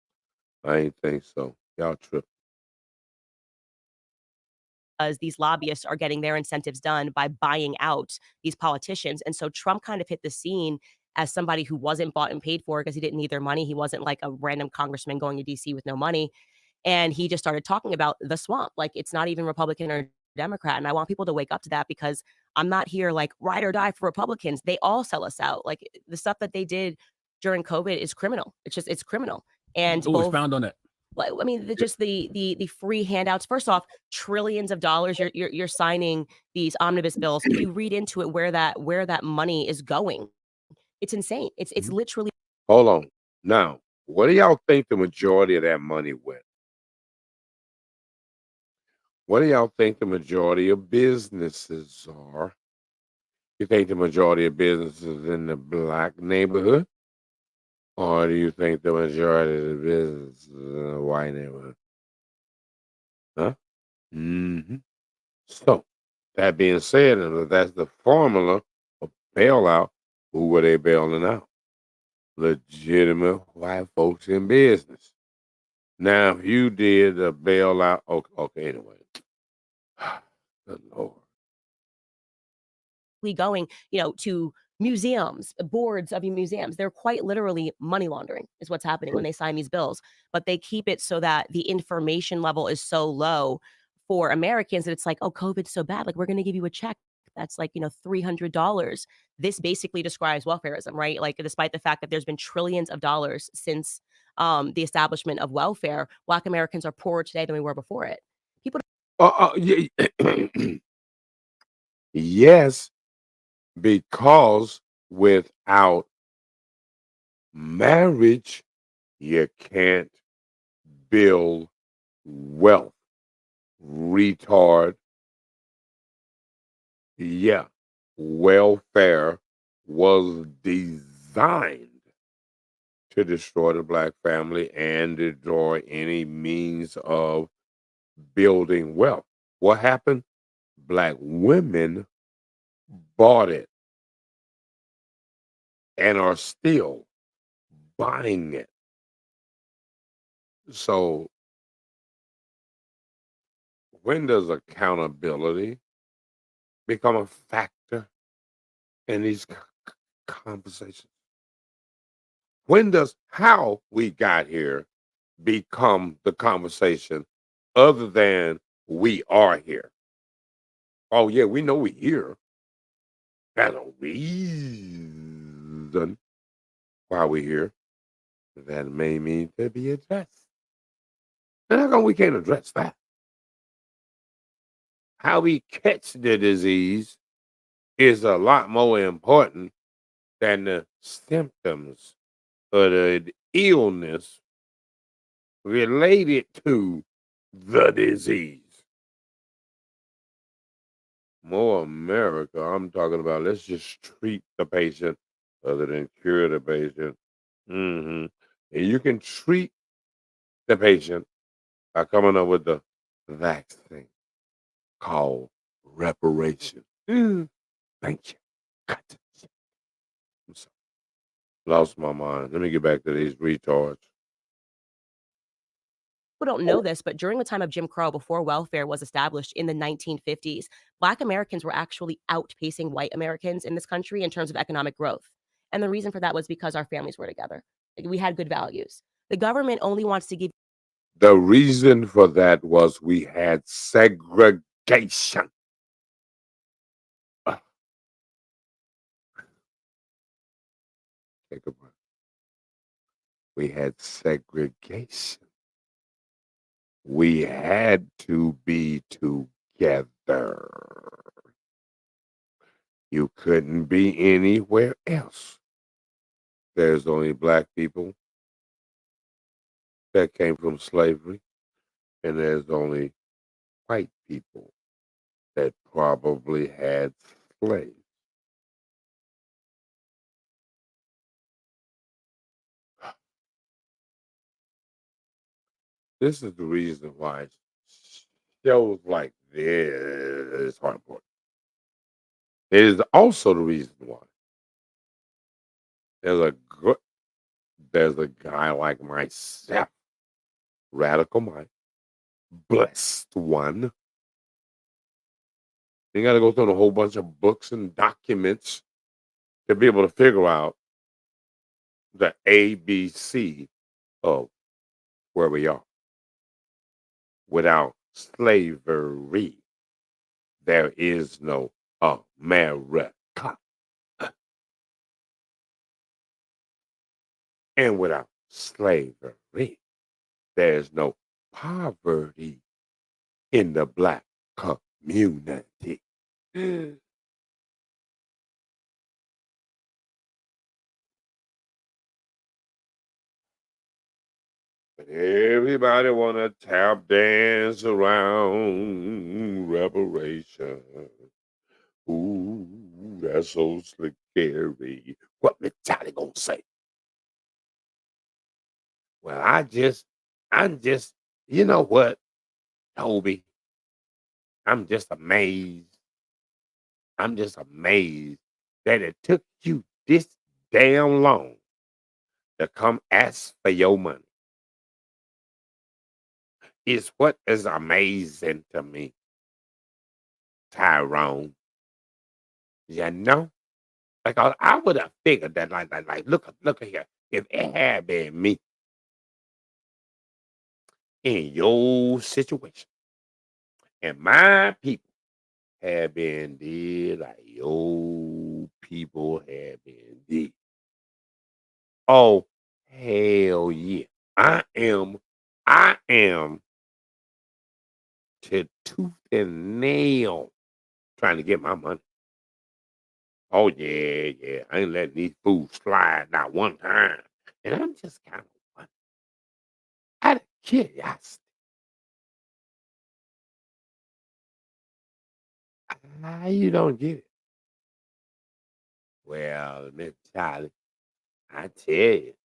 I ain't think so. Y'all tripping. these lobbyists are getting their incentives done by buying out these politicians. And so Trump kind of hit the scene as somebody who wasn't bought and paid for because he didn't need their money. He wasn't like a random congressman going to DC with no money. And he just started talking about the swamp. Like it's not even Republican or Democrat. And I want people to wake up to that because I'm not here like ride or die for Republicans. They all sell us out. Like the stuff that they did during COVID is criminal. It's criminal. And Who was found on that? Like, I mean, just the free handouts. First off, trillions of dollars. You're signing these omnibus bills. If you read into it, where that money is going, it's insane. It's literally. Hold on. Now, what do y'all think the majority of that money went? What do y'all think the majority of businesses are? You think the majority of businesses in the black neighborhood? Or do you think the majority of the businesses in the white neighborhood? Huh? Mm-hmm. So, that being said, and if that's the formula of bailout, who were they bailing out? Legitimate white folks in business. Now, if you did a bailout, okay, anyway. Good Lord. Going, to museums, boards of museums. They're quite literally money laundering is what's happening when they sign these bills. But they keep it so that the information level is so low for Americans that it's like, oh, COVID's so bad. Like, we're going to give you a check that's like, $300. This basically describes welfarism, right? Like, despite the fact that there's been trillions of dollars since the establishment of welfare, Black Americans are poorer today than we were before it. People. Yes, because without marriage, you can't build wealth. Retard. Yeah, welfare was designed to destroy the black family and destroy any means of building wealth. What happened? Black women bought it and are still buying it. So, when does accountability become a factor in these conversations? When does how we got here become the conversation other than we are here? Oh, yeah, we know we're here. That's a reason why we're here. That may mean to be addressed. And how come we can't address that? How we catch the disease is a lot more important than the symptoms of the illness related to the disease. More America, I'm talking about let's just treat the patient other than cure the patient. And you can treat the patient by coming up with the vaccine called reparation. Thank you. Cut it. I'm sorry. Lost my mind. Let me get back to these retards. People don't know this, but during the time of Jim Crow, before welfare was established in the 1950s, Black Americans were actually outpacing white Americans in this country in terms of economic growth. And the reason for that was because our families were together. Like, we had good values. The government only wants to give. The reason for that was we had segregation. Take a breath. We had segregation. We had to be together. You couldn't be anywhere else. There's only black people that came from slavery, and there's only white people that probably had slaves. This is the reason why shows like this are important. It is also the reason why there's a good, there's a guy like myself, radical mind, blessed one. You got to go through a whole bunch of books and documents to be able to figure out the ABC of where we are. Without slavery, there is no America. And without slavery, there's no poverty in the Black community. But everybody want to tap dance around reparation. Ooh, that's so scary. What Miss Charlie gonna say? Well, I'm just, you know what, Toby? I'm just amazed. I'm just amazed that it took you this damn long to come ask for your money. Is what is amazing to me, Tyrone. You know? Like I would have figured that like look here. If it had been me in your situation and my people had been dead like your people had been dead. Oh, hell yeah. I am to tooth and nail trying to get my money. Oh yeah, yeah. I ain't letting these fools slide not one time. And I'm just kind of wondering, out of curiosity, how you don't get it? Well, Miss Charlie, I tell you,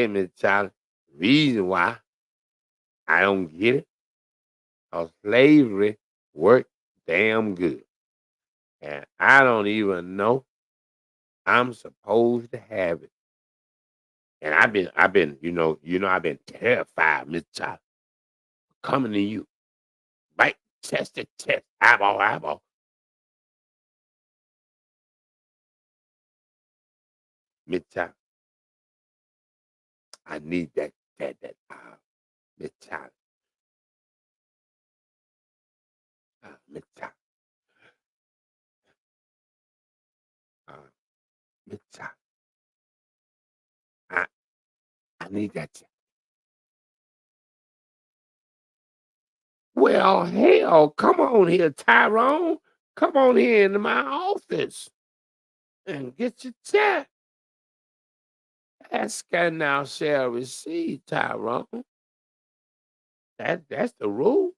Miss Charlie, the reason why I don't get it, because slavery worked damn good. And I don't even know I'm supposed to have it. And I've been, I've been terrified, Miss Charlie, coming to you, right, chest to chest, eyeball, to eyeball. Miss Charlie, I need Miss Charlie, Miss Charlie, uh, Miss Charlie, I, I need that check. Well, hell, come on here, Tyrone. Come on here into my office and get your check. Ask and now shall receive, Tyrone. That's the rule.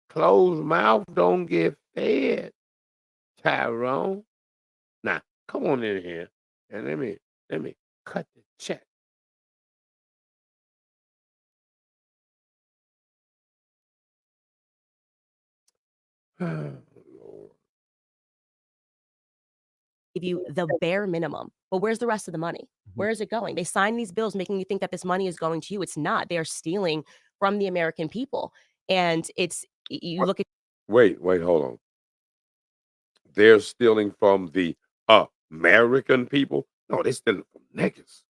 Closed mouth don't get fed, Tyrone. Now, come on in here and let me cut the check. Lord. Give you the bare minimum. But where's the rest of the money? Where is it going? They sign these bills making you think that this money is going to you. It's not. They are stealing from the American people. And you look at. Wait, hold on. They're stealing from the American people? No, they're stealing from niggas.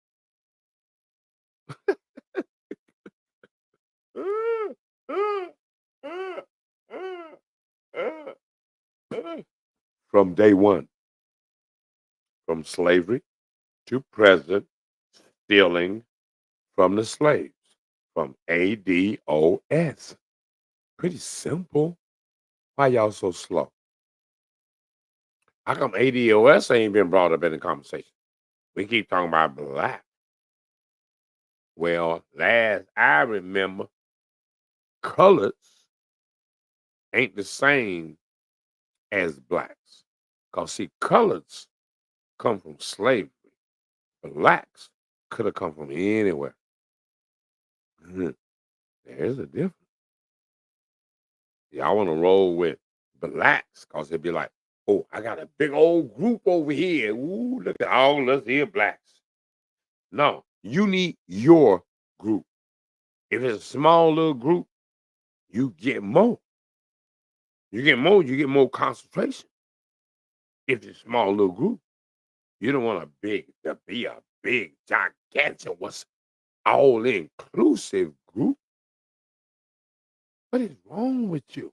From day one, from slavery to present, stealing from the slaves, from ADOS. Pretty simple. Why y'all so slow? How come ADOS ain't been brought up in the conversation? We keep talking about black. Well, last I remember, colors ain't the same as blacks. Because, see, colors come from slavery. Blacks could have come from anywhere. There's a difference. Y'all want to roll with blacks because it'd be like, oh, I got a big old group over here. Ooh, look at all us here blacks. No, you need your group. If it's a small little group, you get more. You get more concentration. If it's a small little group, you don't want to be a big, gigantic, what's all inclusive group. What is wrong with you?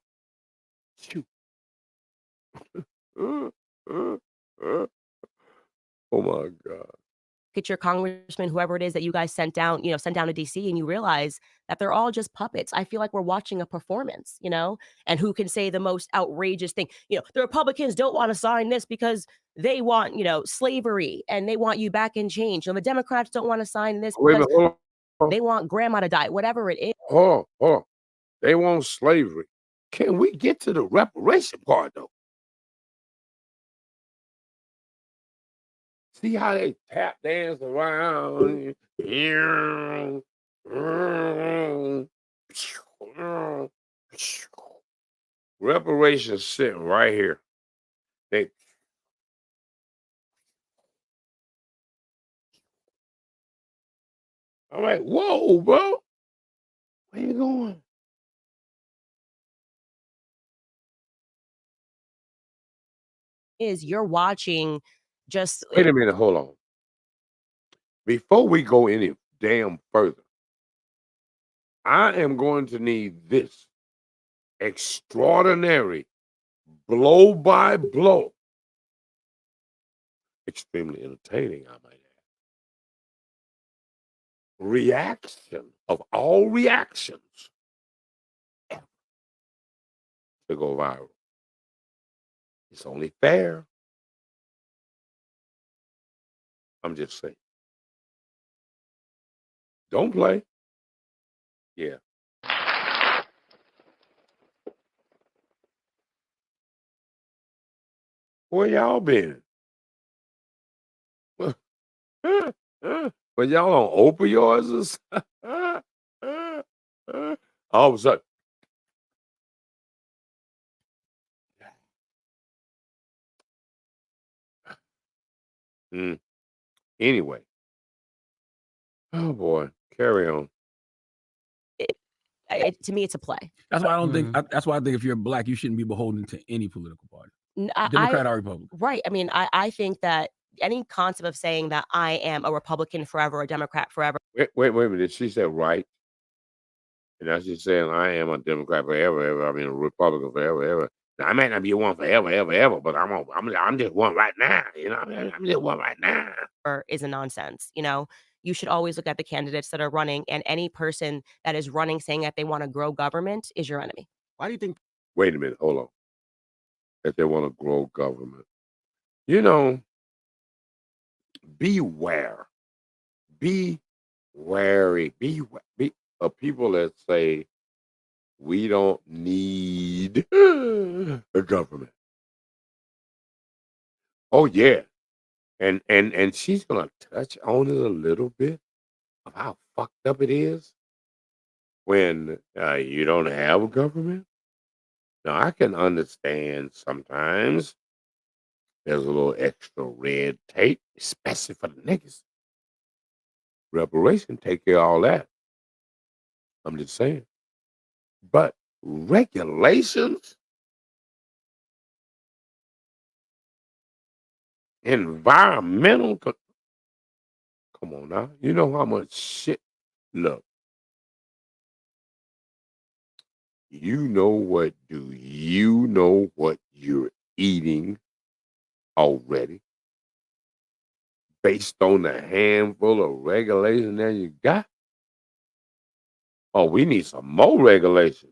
Shoot. Oh my God. Get your congressman, whoever it is that you guys sent down to DC, and you realize that they're all just puppets. I feel like we're watching a performance, and who can say the most outrageous thing. The Republicans don't want to sign this because they want, slavery and they want you back in change. The Democrats don't want to sign this because hold on. they want grandma to die, whatever it is. Hold on. They want slavery. Can we get to the reparation part, though? See how they tap dance around? Reparations sitting right here. I'm like, whoa, bro. Where you going? You're watching just. Wait a minute, hold on. Before we go any damn further, I am going to need this extraordinary blow by blow, extremely entertaining, I might add, reaction of all reactions ever to go viral. It's only fair. I'm just saying. Don't play. Yeah. Where y'all been? But y'all on opioids? All of a sudden. Anyway. Oh boy, carry on. To me, it's a play. That's why I don't think. That's why I think if you're black, you shouldn't be beholden to any political party, Democrat or Republican. Right. I mean, I think that any concept of saying that I am a Republican forever, a Democrat forever. Wait a minute. She said right. And now she's saying I am a Democrat forever, ever. I mean, a Republican forever, ever. Now, I might not be one forever, ever, but I'm just one right now. I'm just one right now. Is a nonsense. You should always look at the candidates that are running, and any person that is running saying that they want to grow government is your enemy. Why do you think? Wait a minute, hold on. That they want to grow government. Beware. Be wary. Be of people that say we don't need a government. Oh yeah. And she's gonna touch on it a little bit of how fucked up it is when you don't have a government. Now I can understand sometimes there's a little extra red tape, especially for the niggas. Reparation take care of all that. I'm just saying. But regulations, environmental, come on now. You know how much shit. Look, you know what you're eating already based on the handful of regulations that you got? Oh, we need some more regulations.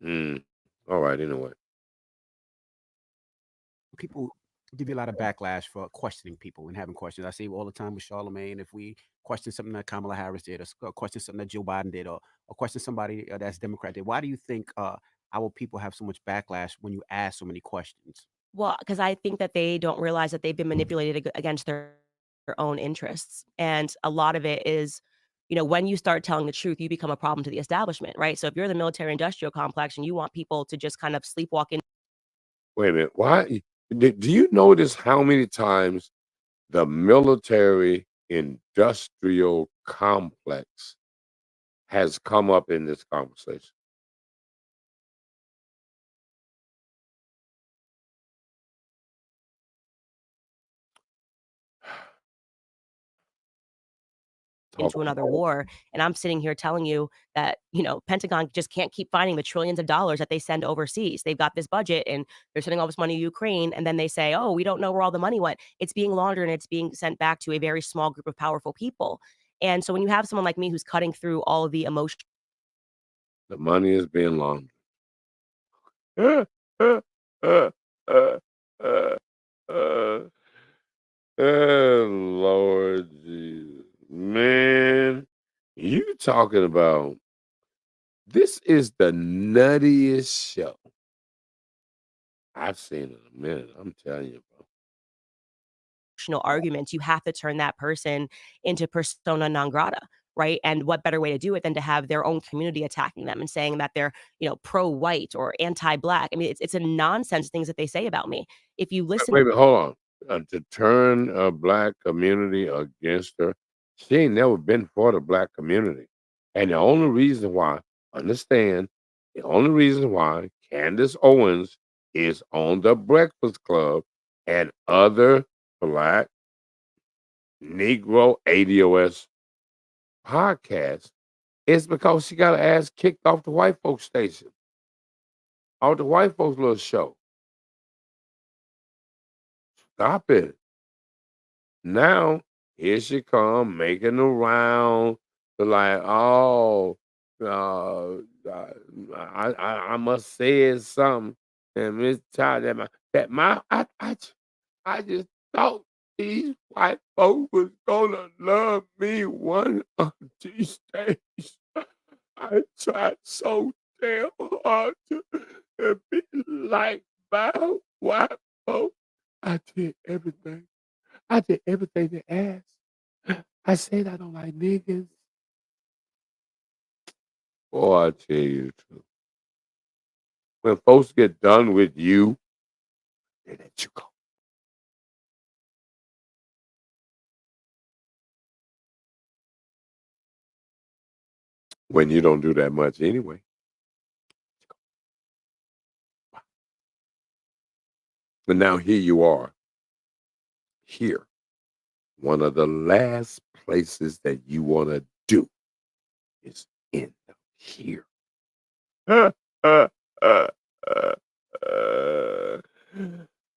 All right, anyway. People give you a lot of backlash for questioning people and having questions. I see all the time with Charlemagne. If we question something that Kamala Harris did, or question something that Joe Biden did, or question somebody that's Democrat did, why do you think our people have so much backlash when you ask so many questions? Well, because I think that they don't realize that they've been manipulated against their own interests. And a lot of it is, when you start telling the truth, you become a problem to the establishment, right? So if you're the military industrial complex and you want people to just kind of sleepwalk in. Wait a minute. Why? Do you notice how many times the military industrial complex has come up in this conversation? Talk Into another about it. war. And I'm sitting here telling you that, Pentagon just can't keep finding the trillions of dollars that they send overseas. They've got this budget and they're sending all this money to Ukraine. And then they say, oh, we don't know where all the money went. It's being laundered and it's being sent back to a very small group of powerful people. And so when you have someone like me who's cutting through all of the emotion. The money is being laundered. uh, uh, uh, uh, uh, uh, Lord Jesus. Man, you talking about this is the nuttiest show I've seen in a minute. I'm telling you, bro. Arguments, you have to turn that person into persona non grata, right? And what better way to do it than to have their own community attacking them and saying that they're, pro-white or anti-black. I mean, it's a nonsense things that they say about me. If you listen. Wait a minute, hold on. To turn a black community against her, she ain't never been for the black community. And the only reason why, understand, the only reason why Candace Owens is on the Breakfast Club and other black Negro ADOS podcasts is because she got her ass kicked off the white folks station, off the white folks little show. Stop it. Now, here she come making the round to like, oh, uh, I must say something. And Miss Todd, I just thought these white folks was gonna love me one of these days. I tried so damn hard to be like my white folks. I did everything. I did everything they asked. I said I don't like niggas. Boy, I tell you the truth. When folks get done with you, they let you go. When you don't do that much anyway. But now here you are. Here. One of the last places that you want to do is end up here. uh, uh, uh, uh,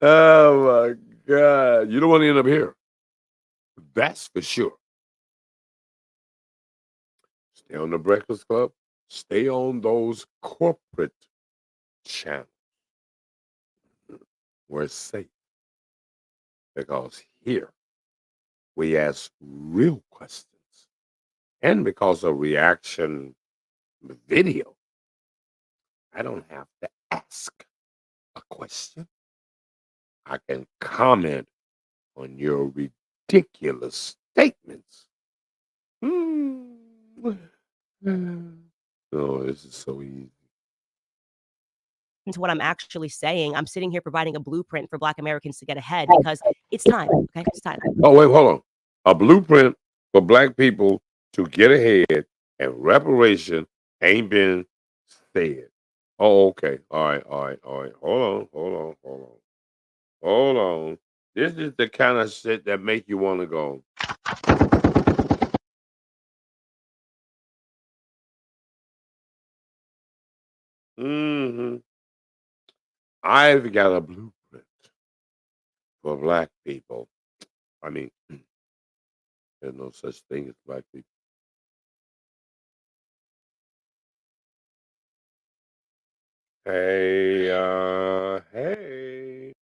oh my God. You don't want to end up here. That's for sure. Stay on the Breakfast Club. Stay on those corporate channels where it's safe. Because here we ask real questions. And because of reaction video, I don't have to ask a question. I can comment on your ridiculous statements. Oh, this is so easy. To what I'm actually saying, I'm sitting here providing a blueprint for Black Americans to get ahead because it's time. Okay, it's time. Oh, wait, hold on. A blueprint for Black people to get ahead and reparation ain't been said. Oh, okay. All right, all right, all right. Hold on. This is the kind of shit that make you want to go. I've got a blueprint for Black people. I mean, there's no such thing as Black people. Hey, hey.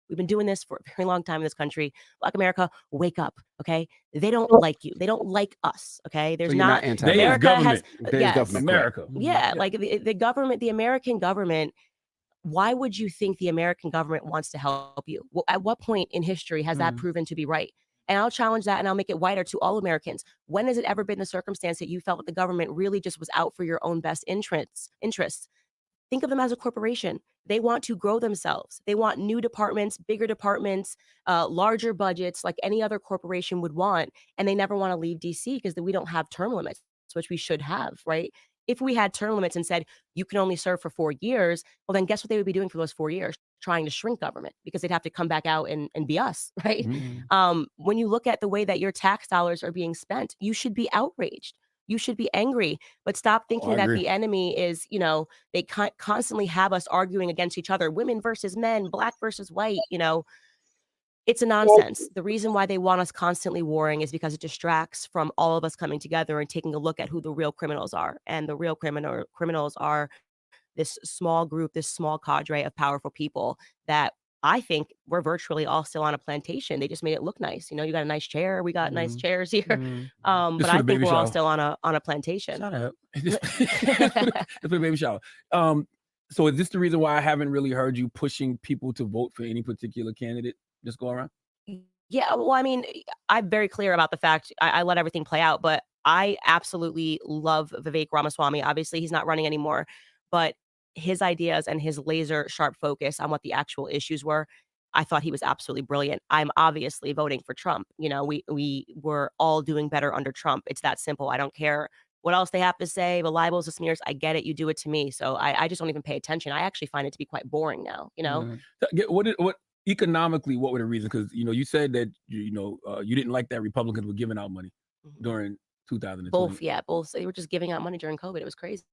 We've been doing this for a very long time in this country. Black America, wake up, okay? They don't like you. They don't like us, okay? There's So you're not not anti-black. They is America has government. They is yes. government, correct. America. Yeah, Yeah. like the government, the American government. Why would you think the American government wants to help you? Well, at what point in history has that proven to be right? And I'll challenge that and I'll make it wider to all Americans. When has it ever been the circumstance that you felt that the government really just was out for your own best interests? Think of them as a corporation. They want to grow themselves. They want new departments, bigger departments, larger budgets like any other corporation would want. And they never want to leave DC because we don't have term limits, which we should have, right? If we had term limits and said you can only serve for 4 years, well, then guess what they would be doing for those 4 years? Trying to shrink government because they'd have to come back out and be us, right? When you look at the way that your tax dollars are being spent, you should be outraged. You should be angry, but stop thinking that the enemy is, they constantly have us arguing against each other, women versus men, black versus white, It's a nonsense. The reason why they want us constantly warring is because it distracts from all of us coming together and taking a look at who the real criminals are. And the real criminals are this small group, this small cadre of powerful people that I think we're virtually all still on a plantation. They just made it look nice. You got a nice chair. We got nice chairs here. But I think we're all still on a plantation. Shut up. It's for the baby shower. So is this the reason why I haven't really heard you pushing people to vote for any particular candidate this go around? Yeah, well, I mean, I'm very clear about the fact I let everything play out, but I absolutely love Vivek Ramaswamy. Obviously, he's not running anymore, but his ideas and his laser sharp focus on what the actual issues were, I thought he was absolutely brilliant. I'm obviously voting for Trump. We were all doing better under Trump. It's that simple. I don't care what else they have to say, the libels, the smears. I get it. You do it to me. So I just don't even pay attention. I actually find it to be quite boring now, What economically, what were the reasons? Because, you said that, you didn't like that Republicans were giving out money during 2020. Both. They were just giving out money during COVID. It was crazy.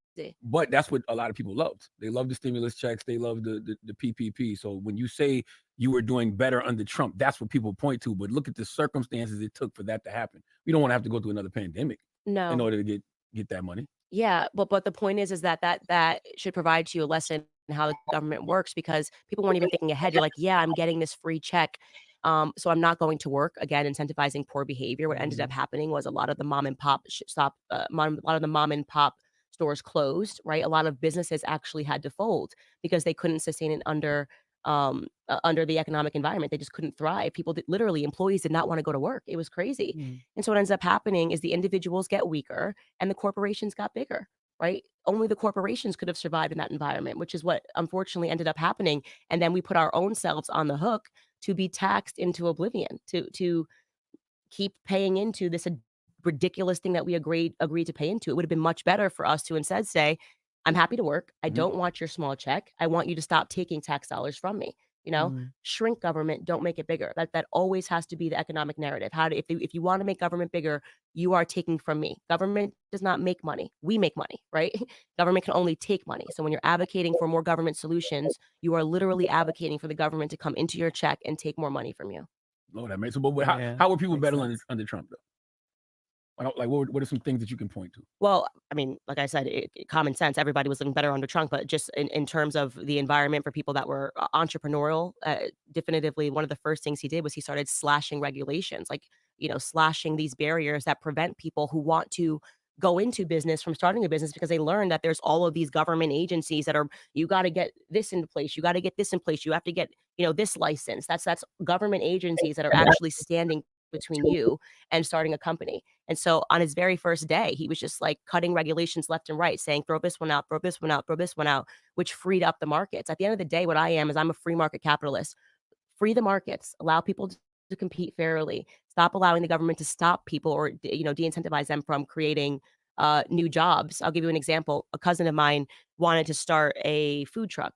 But that's what a lot of people loved. They loved the stimulus checks. They loved the PPP. So when you say you were doing better under Trump, that's what people point to. But look at the circumstances it took for that to happen. We don't want to have to go through another pandemic in order to get that money. Yeah, but the point is that should provide to you a lesson in how the government works, because people weren't even thinking ahead. You're like, yeah, I'm getting this free check. So I'm not going to work, again, incentivizing poor behavior. What ended up happening was a lot of the mom and pop stores closed, right? A lot of businesses actually had to fold because they couldn't sustain it under the economic environment. They just couldn't thrive. Employees did not want to go to work. It was crazy. And so what ends up happening is the individuals get weaker and the corporations got bigger, right? Only the corporations could have survived in that environment, which is what unfortunately ended up happening. And then we put our own selves on the hook to be taxed into oblivion, to keep paying into this ridiculous thing that we agreed to pay into. It would have been much better for us to instead say, I'm happy to work. I don't want your small check. I want you to stop taking tax dollars from me. Shrink government, don't make it bigger. That always has to be the economic narrative. If you want to make government bigger, you are taking from me. Government does not make money. We make money, right? Government can only take money. So when you're advocating for more government solutions, you are literally advocating for the government to come into your check and take more money from you. Oh, that makes sense. But how were people better under Trump, though? Like, what are some things that you can point to? Well, I mean, like I said, common sense. Everybody was living better under Trump, but just in terms of the environment for people that were entrepreneurial, definitively one of the first things he did was he started slashing regulations, like, slashing these barriers that prevent people who want to go into business from starting a business, because they learned that there's all of these government agencies that are, you got to get this into place, you got to get this in place, you have to get, this license. That's government agencies that are actually standing between you and starting a company. And so on his very first day, he was just like cutting regulations left and right, saying, throw this one out, throw this one out, throw this one out, which freed up the markets. At the end of the day, what I am is I'm a free market capitalist. Free the markets, allow people to compete fairly, stop allowing the government to stop people or, de-incentivize them from creating new jobs. I'll give you an example. A cousin of mine wanted to start a food truck.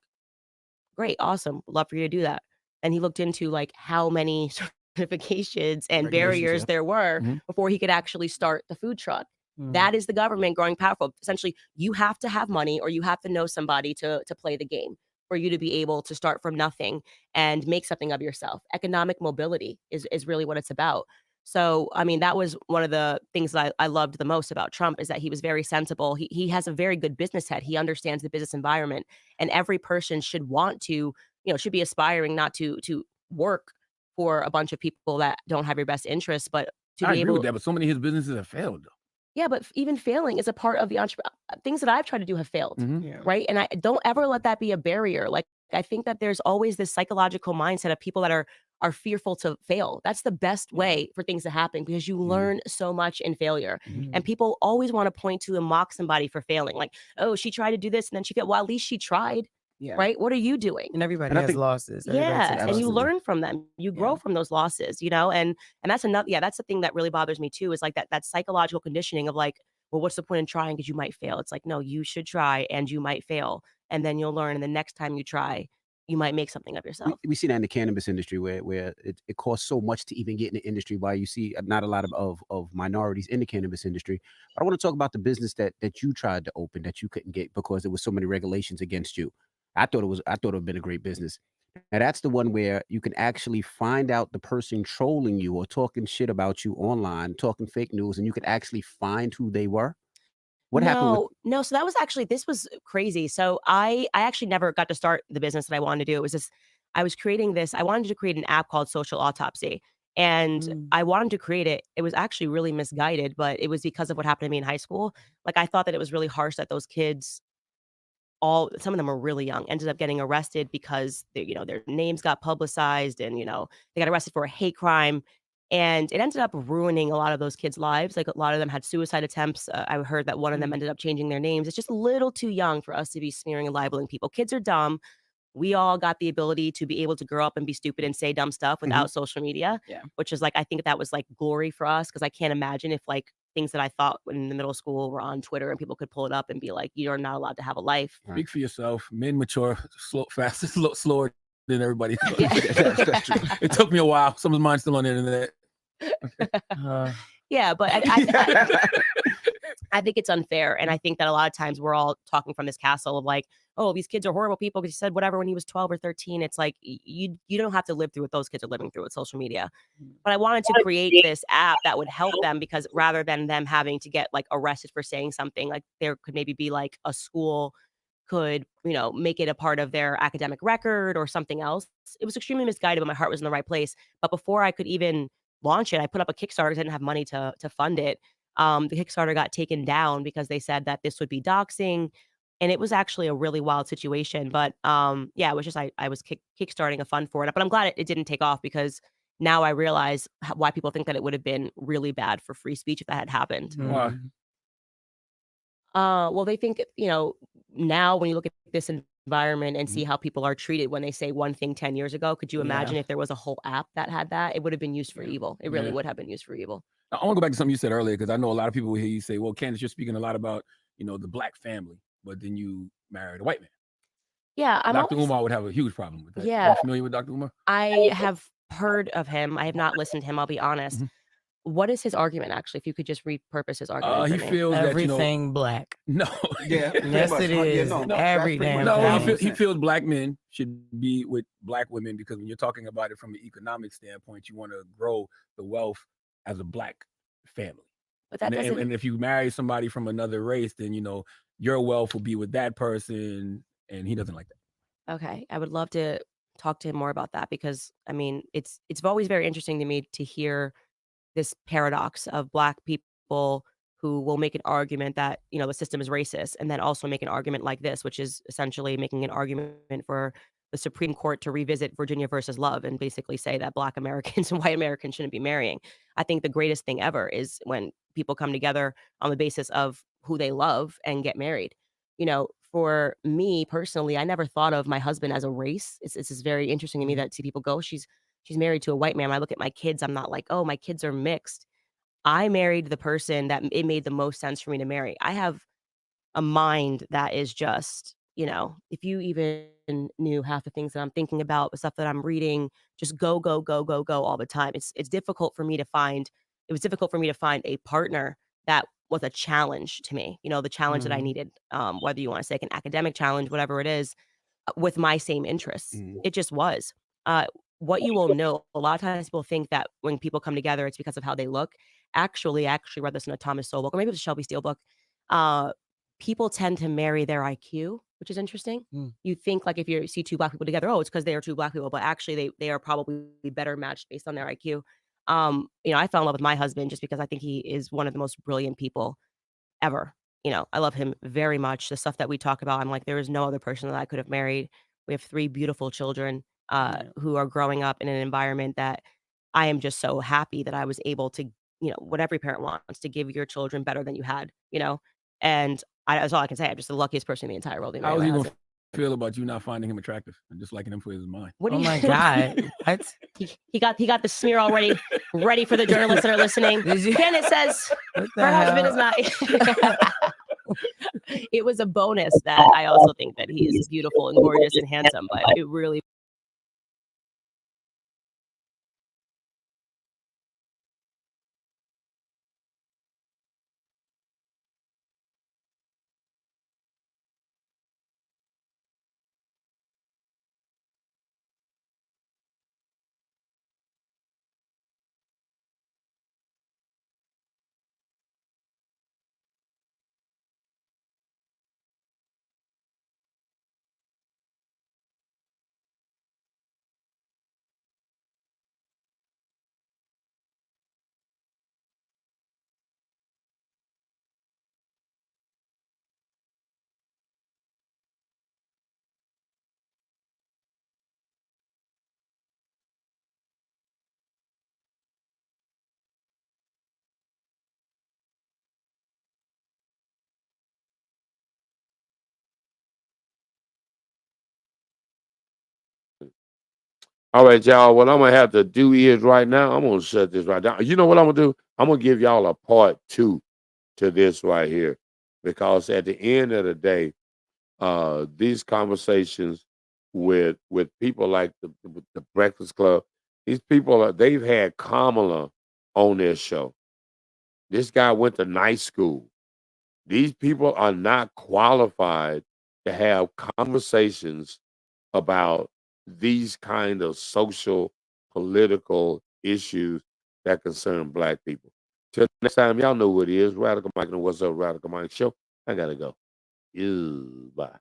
Great, awesome. Would love for you to do that. And he looked into like how many certifications and barriers there were before he could actually start the food truck. That is the government growing powerful. Essentially, you have to have money or you have to know somebody to play the game for you to be able to start from nothing and make something of yourself. Economic mobility is really what it's about. So, I mean, that was one of the things that I loved the most about Trump, is that he was very sensible. He has a very good business head. He understands the business environment, and every person should want to, should be aspiring not to work for a bunch of people that don't have your best interests, but to I be agree with able that, but so many of his businesses have failed though. yeah, but even failing is a part of the things that I've tried to do have failed, Yeah. right? And I don't ever let that be a barrier. Like, I think that there's always this psychological mindset of people that are fearful to fail. That's the best way for things to happen because you learn so much in failure. And people always want to point to and mock somebody for failing. Like, oh, she tried to do this and then she failed. Well, at least she tried. Yeah. Right? What are you doing? And everybody And I has think losses. Everybody Yeah, takes and you losses. learn from them. You grow Yeah. from those losses, and that's another that's the thing that really bothers me too, is like that psychological conditioning of like, well, what's the point in trying because you might fail? It's like, no, you should try and you might fail, and then you'll learn. And the next time you try, you might make something of yourself. we see that in the cannabis industry where it costs so much to even get in the industry. Why you see not a lot of minorities in the cannabis industry. But I want to talk about the business that you tried to open that you couldn't get because there was so many regulations against you. I thought it would have been a great business. Now that's the one where you can actually find out the person trolling you or talking shit about you online, talking fake news, and you could actually find who they were. What happened with No, so that was actually this was crazy. So I actually never got to start the business that I wanted to do. It was this I was creating this I wanted to create an app called Social Autopsy, and I wanted to create it. It was actually really misguided, but it was because of what happened to me in high school. Like, I thought that it was really harsh that those kids some of them are really young, ended up getting arrested because their names got publicized and, they got arrested for a hate crime. And it ended up ruining a lot of those kids' lives. Like, a lot of them had suicide attempts. I heard that one of them ended up changing their names. It's just a little too young for us to be smearing and libeling people. Kids are dumb. We all got the ability to be able to grow up and be stupid and say dumb stuff without social media, Yeah. which is like, I think that was like glory for us because I can't imagine if like things that I thought in the middle school were on Twitter and people could pull it up and be like, you're not allowed to have a life. Speak for yourself. Men mature faster, slower than everybody else. Yeah. That's true. It took me a while. Some of mine's still on the internet. Yeah, but I think it's unfair. And I think that a lot of times we're all talking from this castle of like, oh, these kids are horrible people because he said whatever when he was 12 or 13. It's like, you don't have to live through what those kids are living through with social media. But I wanted to create this app that would help them because rather than them having to get like arrested for saying something, like there could maybe be like a school could, make it a part of their academic record or something else. It was extremely misguided, but my heart was in the right place. But before I could even launch it, I put up a Kickstarter because I didn't have money to fund it. The Kickstarter got taken down because they said that this would be doxing, and it was actually a really wild situation. But yeah, it was just I was kickstarting a fund for it, but I'm glad it didn't take off because now I realize why people think that it would have been really bad for free speech if that had happened. Why? Well, they think, now when you look at this environment and see how people are treated when they say one thing 10 years ago, could you imagine if there was a whole app that had that? It would have been used for evil. It really Yeah. would have been used for evil. I want to go back to something you said earlier because I know a lot of people will hear you say, well, Candace, you're speaking a lot about, the black family, but then you married a white man. Yeah, Dr. Umar would have a huge problem with that. Yeah. Are you familiar with Dr. Umar? I have heard of him. I have not listened to him, I'll be honest. What is his argument, actually, if you could just repurpose his argument He for me? feels Everything black. No. Yeah. Yes, it is. Every damn No, thing. he feels black men should be with black women because when you're talking about it from an economic standpoint, you want to grow the wealth as a black family. But that doesn't... And if you marry somebody from another race, then, your wealth will be with that person, and he doesn't like that. Okay, I would love to talk to him more about that because, I mean, it's always very interesting to me to hear this paradox of black people who will make an argument that, the system is racist and then also make an argument like this, which is essentially making an argument for the Supreme Court to revisit Virginia versus Love and basically say that black Americans and white Americans shouldn't be marrying. I think the greatest thing ever is when people come together on the basis of who they love and get married. For me personally, I never thought of my husband as a race. It's just very interesting to me that see people go, she's married to a white man. When I look at my kids, I'm not like, oh, my kids are mixed. I married the person that it made the most sense for me to marry. I have a mind that is just, if you even knew half the things that I'm thinking about, the stuff that I'm reading, just go, go, go, go, go all the time. It's difficult for me to find. It was difficult for me to find a partner that was a challenge to me. The challenge that I needed, whether you want to say like an academic challenge, whatever it is, with my same interests. It just was. What you will know, a lot of times people think that when people come together, it's because of how they look. Actually, I actually read this in a Thomas Sowell book, or maybe it was a Shelby Steele book. People tend to marry their IQ which is interesting. Mm. You think like if you see two Black people together, oh, it's because they are two Black people, but actually they are probably better matched based on their IQ. I fell in love with my husband just because I think he is one of the most brilliant people ever. I love him very much. The stuff that we talk about, I'm like, there is no other person that I could have married. We have 3 beautiful children who are growing up in an environment that I am just so happy that I was able to, what every parent wants, to give your children better than you had, and that's all I can say. I'm just the luckiest person in the entire world. How was he gonna feel about you not finding him attractive and just liking him for his mind? What do Oh you my God. What? He got the smear already ready for the journalists that are listening. Candace says What the her husband hell? is not. It was a bonus that I also think that he is beautiful and gorgeous and handsome, but it really. All right, y'all. What I'm gonna have to do is right now, I'm gonna shut this right down. You know what I'm gonna do? I'm gonna give y'all a part 2 to this right here. Because at the end of the day, these conversations with people like the Breakfast Club, these people they've had Kamala on their show. This guy went to night school. These people are not qualified to have conversations about these kind of social, political issues that concern Black people. Till next time, y'all know who it is. Radical Mike and What's Up, Radical Mike Show. I gotta go. Ew, bye.